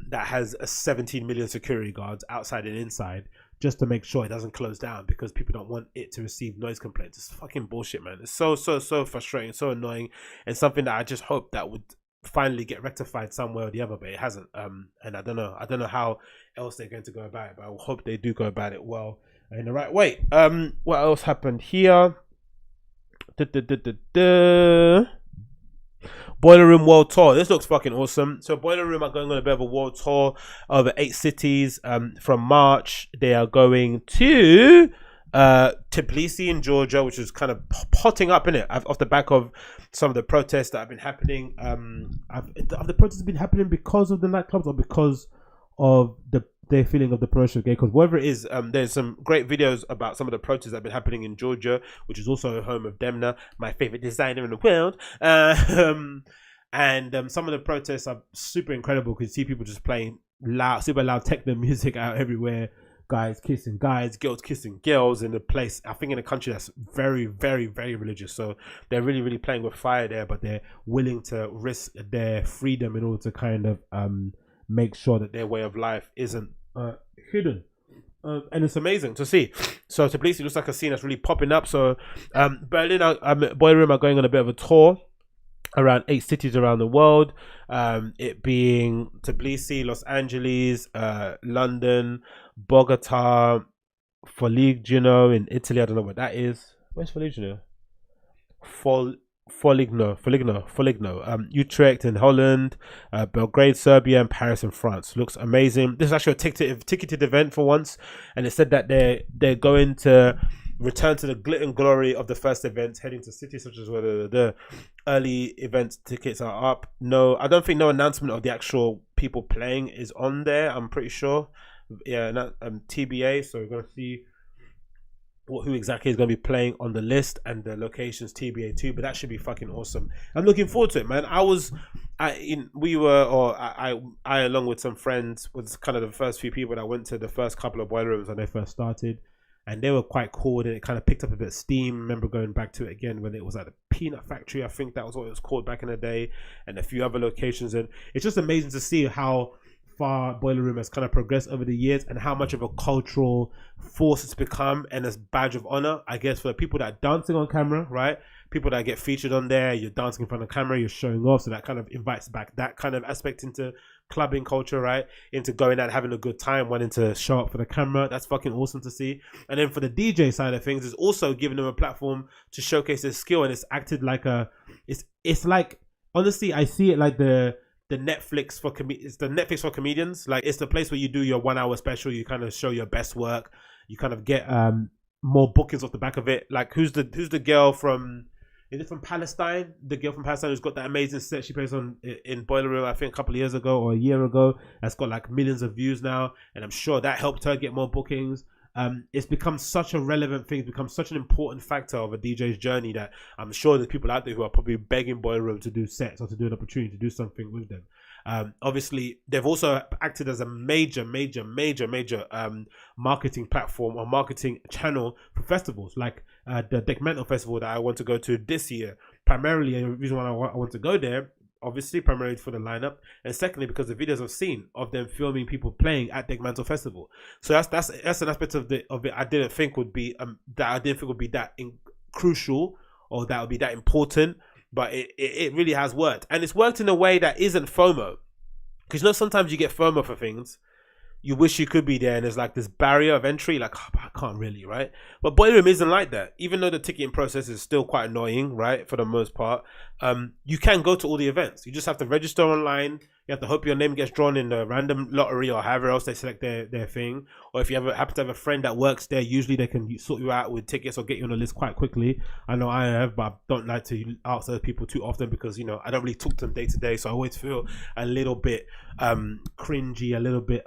that has a 17 million security guards outside and inside, just to make sure it doesn't close down because people don't want it to receive noise complaints. It's fucking bullshit, man. It's so frustrating, so annoying, and something that I just hope that would finally get rectified somewhere or the other, but it hasn't. And I don't know how else they're going to go about it, but I hope they do go about it well in the right way. What else happened here? Boiler Room World Tour. This looks fucking awesome. So Boiler Room are going on a bit of a world tour over 8 cities. From March, they are going to Tbilisi in Georgia, which is kind of potting up, in it, off the back of some of the protests that have been happening. Have the protests been happening because of the nightclubs or because of their feeling of the promotion of gay cause? Whatever it is, there's some great videos about some of the protests that have been happening in Georgia, which is also home of Demna, my favorite designer in the world. And some of the protests are super incredible because you see people just playing super loud techno music out everywhere, guys kissing guys, girls kissing girls in a place, I think in a country that's very, very, very religious. So they're really, really playing with fire there, but they're willing to risk their freedom in order to kind of make sure that their way of life isn't hidden. And it's amazing to see. So Tbilisi looks like a scene that's really popping up. So Berlin, Boiler Room are going on a bit of a tour around 8 cities around the world, it being Tbilisi, Los Angeles, London, Bogota, Foligno in Italy. I don't know what that is. Where's Foligno? Foligno, Utrecht in Holland, Belgrade, Serbia, and Paris in France. Looks amazing. This is actually a ticketed event for once, and it said that they're going to return to the glitter and glory of the first event, heading to cities such as where the early event tickets are up. No, I don't think no announcement of the actual people playing is on there. I'm pretty sure. Yeah, TBA. So we're gonna see who exactly is going to be playing on the list and the locations TBA too, but that should be fucking awesome. I'm looking forward to it, man. I along with some friends was kind of the first few people that went to the first couple of Boiler Rooms when they first started, and they were quite cool, and it kind of picked up a bit of steam. I remember going back to it again when it was at the Peanut Factory, I think that was what it was called back in the day, and a few other locations, and it's just amazing to see how far Boiler Room has kind of progressed over the years and how much of a cultural force it's become and a badge of honor, I guess, for the people that are dancing on camera, right? People that get featured on there, you're dancing in front of the camera, you're showing off, so that kind of invites back that kind of aspect into clubbing culture, right? Into going out, having a good time, wanting to show up for the camera. That's fucking awesome to see. And then for the DJ side of things, it's also giving them a platform to showcase their skill, and it's acted like it's like, honestly, I see it like the Netflix for it's the Netflix for comedians. Like, it's the place where you do your 1 hour special, you kind of show your best work, you kind of get more bookings off the back of it. Like, who's the girl from, is it from Palestine? The girl from Palestine who's got that amazing set she plays on in Boiler Room, I think a couple of years ago or a year ago, that's got like millions of views now, and I'm sure that helped her get more bookings. It's become such a relevant thing, it's become such an important factor of a DJ's journey that I'm sure there's people out there who are probably begging Boiler Room to do sets or to do an opportunity to do something with them. Obviously, they've also acted as a major marketing platform or marketing channel for festivals like the Dekmental Festival that I want to go to this year. Primarily, the reason why I want to go there, obviously primarily for the lineup, and secondly because the videos I've seen of them filming people playing at Dekmental Festival. So that's an aspect of it I didn't think would be that crucial or that would be that important, but it really has worked, and it's worked in a way that isn't FOMO, because you know sometimes you get FOMO for things. You wish you could be there, and there's like this barrier of entry, like, oh, I can't really, right? But Boiler Room isn't like that. Even though the ticketing process is still quite annoying, right, for the most part, you can go to all the events. You just have to register online. You have to hope your name gets drawn in the random lottery or however else they select their thing. Or if you happen to have a friend that works there, usually they can sort you out with tickets or get you on the list quite quickly. I know I have, but I don't like to ask other people too often because, you know, I don't really talk to them day to day. So I always feel a little bit cringy, a little bit,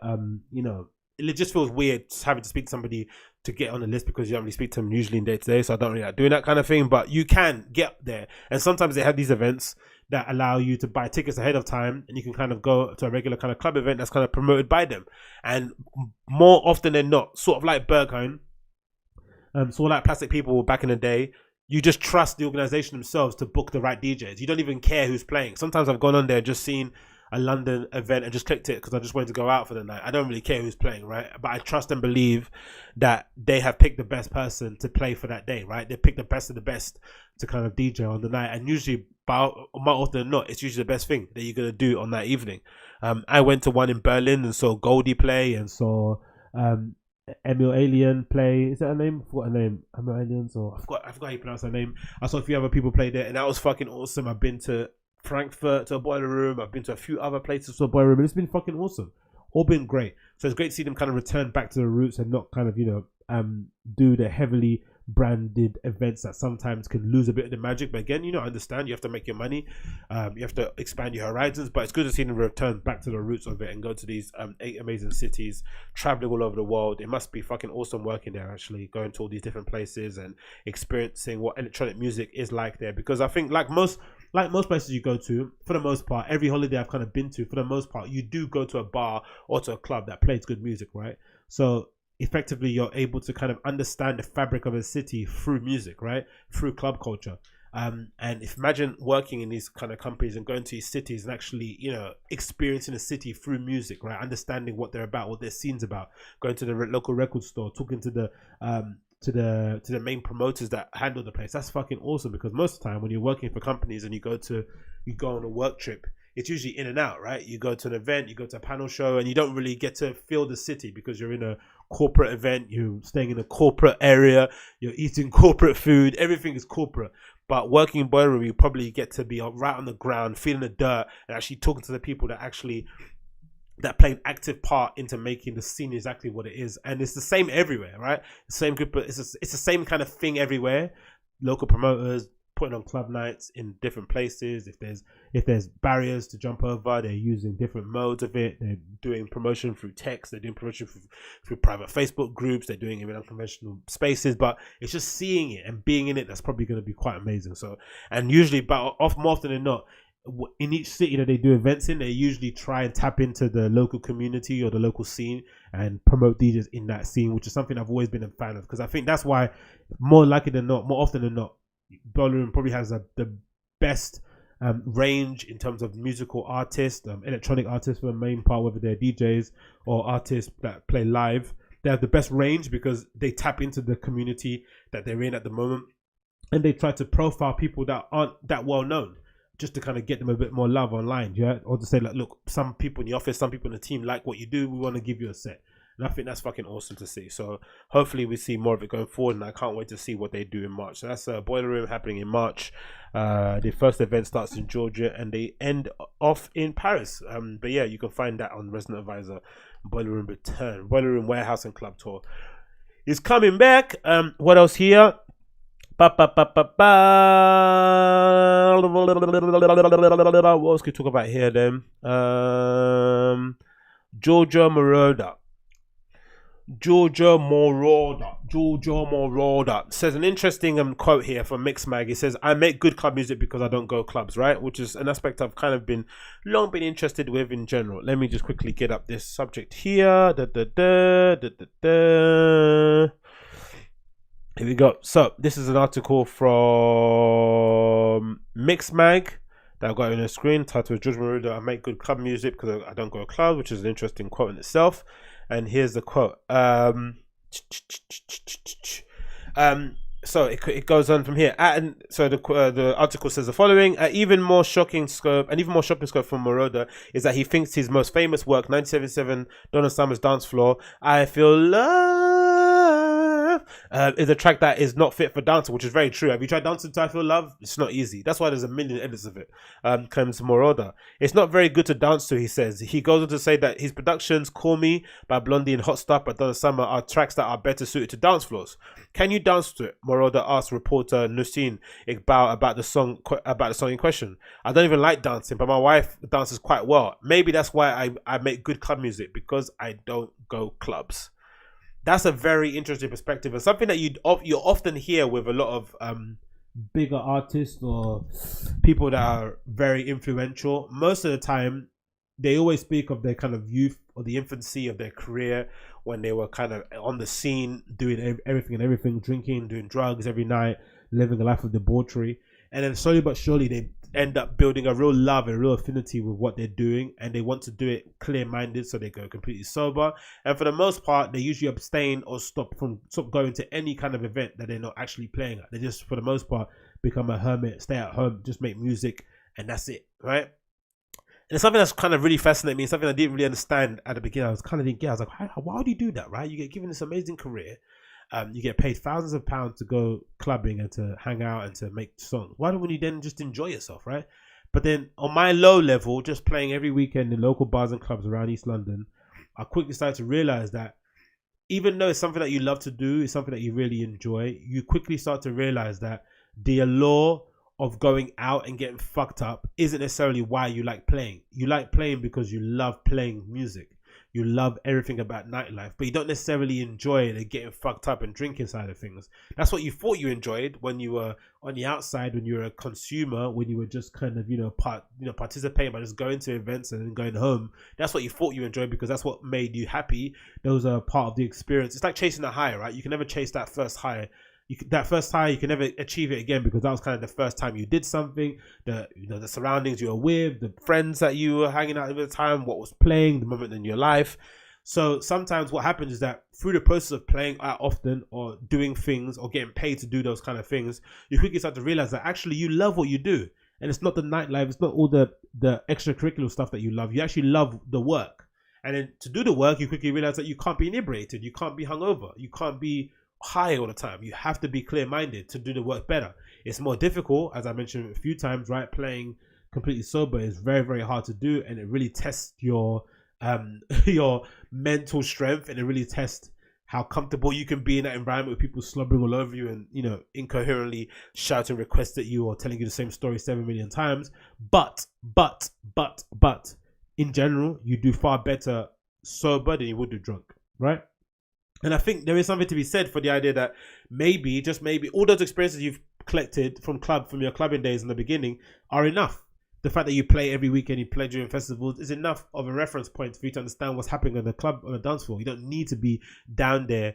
you know, it just feels weird having to speak to somebody to get on the list because you don't really speak to them usually in day to day. So I don't really like doing that kind of thing, but you can get there. And sometimes they have these events that allow you to buy tickets ahead of time, and you can kind of go to a regular kind of club event that's kind of promoted by them. And more often than not, sort of like Berghain, sort of like Plastic People back in the day, you just trust the organization themselves to book the right DJs. You don't even care who's playing. Sometimes I've gone on there and just seen a London event and just clicked it because I just wanted to go out for the night. I don't really care who's playing, right? But I trust and believe that they have picked the best person to play for that day, right? They picked the best of the best to kind of DJ on the night, and usually, more often than not, it's usually the best thing that you're gonna do on that evening. I went to one in Berlin and saw Goldie play and saw Emil Alien play. Is that her name? I forgot her name. Emil Aliens, or I forgot how you pronounce her name. I saw a few other people play there, and that was fucking awesome. I've been to Frankfurt to a Boiler Room. I've been to a few other places to a Boiler Room, and it's been fucking awesome. All been great. So it's great to see them kind of return back to the roots and not kind of, you know, do the heavily branded events that sometimes can lose a bit of the magic. But again, you know, I understand you have to make your money, you have to expand your horizons, but it's good to see them return back to the roots of it and go to these 8 amazing cities, traveling all over the world. It must be fucking awesome working there, actually, going to all these different places and experiencing what electronic music is like there. Because I think like most places you go to, for the most part, every holiday I've kind of been to, for the most part, you do go to a bar or to a club that plays good music, right? So effectively you're able to kind of understand the fabric of a city through music, right? Through club culture. And if imagine working in these kind of companies and going to these cities and actually, you know, experiencing a city through music, right? Understanding what they're about, what their scene's about, going to the local record store, talking to the main promoters that handle the place. That's fucking awesome, because most of the time when you're working for companies and you go on a work trip, it's usually in and out, right? You go to an event, you go to a panel show, and you don't really get to feel the city because you're in a corporate event, you're staying in a corporate area, you're eating corporate food, everything is corporate. But working in Boiler Room, you probably get to be right on the ground, feeling the dirt, and actually talking to the people that play an active part into making the scene exactly what it is. And it's the same everywhere, right? The same group, it's the same kind of thing everywhere. Local promoters putting on club nights in different places. If there's barriers to jump over, they're using different modes of it. They're doing promotion through text, they're doing promotion through private Facebook groups, they're doing it in unconventional spaces. But it's just seeing it and being in it that's probably going to be quite amazing. So, and usually, but more often than not, in each city that they do events in, they usually try and tap into the local community or the local scene and promote DJs in that scene, which is something I've always been a fan of, because I think that's why more often than not, Boiler Room probably has the best range in terms of musical artists, electronic artists for the main part, whether they're DJs or artists that play live. They have the best range because they tap into the community that they're in at the moment, and they try to profile people that aren't that well known, just to kind of get them a bit more love online, yeah, or to say like, look, some people in the office, some people in the team like what you do, we want to give you a set. And I think that's fucking awesome to see. So hopefully we see more of it going forward, and I can't wait to see what they do in March. So that's Boiler Room happening in March. The first event starts in Georgia and they end off in Paris. But yeah, you can find that on Resident Advisor. Boiler Room Return, Boiler Room Warehouse and Club Tour is coming back. What else here? What else can we talk about here then? Georgia Moroder says an interesting quote here from Mixmag. He says, I make good club music because I don't go clubs, right? Which is an aspect I've kind of long been interested with in general. Let me just quickly get up this subject here. Here we go. So this is an article from Mixmag that I've got on the screen, titled George Maruda, I make good club music because I don't go to clubs, which is an interesting quote in itself. And here's the quote. So it goes on from here. And so the article says the following: even more shocking scope from Moroder is that he thinks his most famous work, 1977, Donna Summer's Dance Floor, I Feel Love, is a track that is not fit for dancing, which is very true. Have you tried dancing to I Feel Love? It's not easy. That's why there's a million edits of it. Claims Moroder. It's not very good to dance to, he says. He goes on to say that his productions, Call Me by Blondie and Hot Stuff by Donna Summer, are tracks that are better suited to dance floors. Can you dance to it? Moroder asked reporter Nuseen Iqbal about the song in question. I don't even like dancing, but my wife dances quite well. Maybe that's why I make good club music, because I don't go clubs. That's a very interesting perspective, and something that you often hear with a lot of bigger artists or people that are very influential. Most of the time, they always speak of their kind of youth or the infancy of their career, when they were kind of on the scene, doing everything, drinking, doing drugs every night, living a life of debauchery. And then slowly but surely, they end up building a real love and a real affinity with what they're doing, and they want to do it clear-minded, so they go completely sober. And for the most part, they usually abstain or stop going to any kind of event that they're not actually playing at. They just, for the most part, become a hermit, stay at home, just make music, and that's it, right? And it's something that's kind of really fascinating me, something I didn't really understand at the beginning. I was like, why would you do that, right? You get given this amazing career. You get paid thousands of pounds to go clubbing and to hang out and to make songs. Why don't you then just enjoy yourself, right? But then on my low level, just playing every weekend in local bars and clubs around East London, I quickly started to realize that even though it's something that you love to do, it's something that you really enjoy, you quickly start to realize that the allure of going out and getting fucked up isn't necessarily why you like playing. You like playing because you love playing music. you love everything about nightlife, but you don't necessarily enjoy the getting fucked up and drinking side of things. That's what you thought you enjoyed when you were on the outside, when you were a consumer, when you were just kind of, participating by just going to events and then going home. That's what you thought you enjoyed because that's what made you happy. Those are part of the experience. It's like chasing a high, right? You can never chase that first high. That first high, you can never achieve it again because that was kind of the first time you did something. The surroundings you were with, the friends that you were hanging out with at the time, what was playing, the moment in your life. So sometimes what happens is that through the process of playing out often or doing things or getting paid to do those kind of things, you quickly start to realize that actually you love what you do. And it's not the nightlife, it's not all the extracurricular stuff that you love. You actually love the work. And then to do the work, you quickly realize that you can't be inebriated, you can't be hungover, you can't be high all the time. You have to be clear-minded to do the work better. It's more difficult, as I mentioned a few times, right? Playing completely sober is very, very hard to do, and it really tests your your mental strength, and it really tests how comfortable you can be in that environment with people slobbering all over you and incoherently shouting requests at you or telling you the same story 7 million times. But in general, you do far better sober than you would do drunk, right? And I think there is something to be said for the idea that maybe, just maybe, all those experiences you've collected from your clubbing days in the beginning are enough. The fact that you play every weekend, you play during festivals, is enough of a reference point for you to understand what's happening on the club, on the dance floor. You don't need to be down there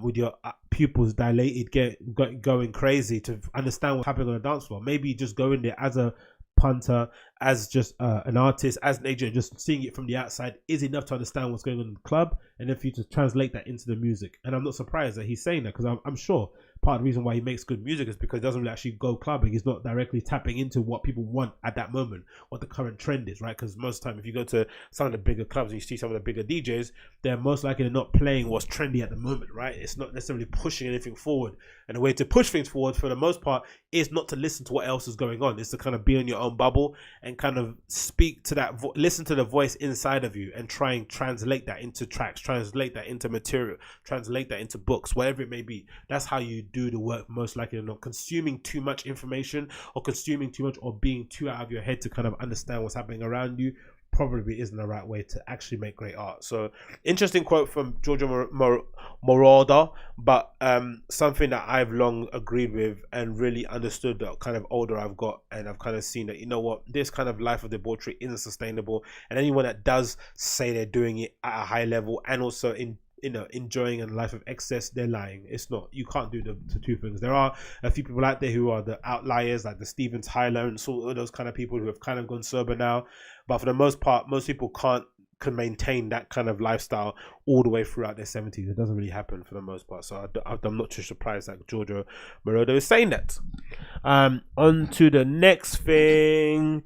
with your pupils dilated, going crazy to understand what's happening on the dance floor. Maybe just go in there as a punter, as just an artist, as an agent, just seeing it from the outside is enough to understand what's going on in the club, and then for you to translate that into the music. And I'm not surprised that he's saying that, because I'm sure part of the reason why he makes good music is because he doesn't really actually go clubbing. He's not directly tapping into what people want at that moment, what the current trend is, right? Because most of the time, if you go to some of the bigger clubs and you see some of the bigger DJs, they're most likely not playing what's trendy at the moment, right? It's not necessarily pushing anything forward. And the way to push things forward, for the most part, is not to listen to what else is going on. It's to kind of be in your own bubble and kind of speak to that, listen to the voice inside of you and try and translate that into tracks, translate that into material, translate that into books, whatever it may be. That's how you do the work, most likely than not. Consuming too much information or consuming too much or being too out of your head to kind of understand what's happening around you probably isn't the right way to actually make great art. So interesting quote from Giorgio Moroder, but something that I've long agreed with and really understood the kind of older I've got, and I've kind of seen that, you know what, this kind of life of debauchery isn't sustainable, and anyone that does say they're doing it at a high level and also enjoying a life of excess, they're lying. It's not. You can't do the two things. There are a few people out there who are the outliers, like the Stevens Hyler and sort of those kind of people who have kind of gone sober now, but for the most part, most people can maintain that kind of lifestyle all the way throughout their 70s. It doesn't really happen for the most part. So I'm not too surprised that Giorgio Moroder is saying that. On to the next thing.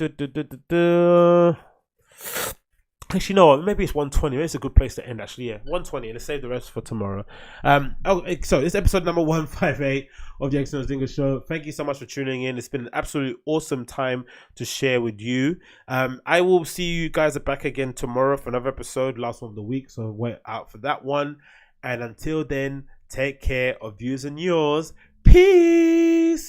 Actually, you know what? Maybe it's 120. Maybe it's a good place to end, actually. Yeah, 120. Let's save the rest for tomorrow. So it's episode number 158 of the Agostinho Zinga Show. Thank you so much for tuning in. It's been an absolutely awesome time to share with you. I will see you guys back again tomorrow for another episode, last one of the week. So wait out for that one. And until then, take care of yous and yours. Peace.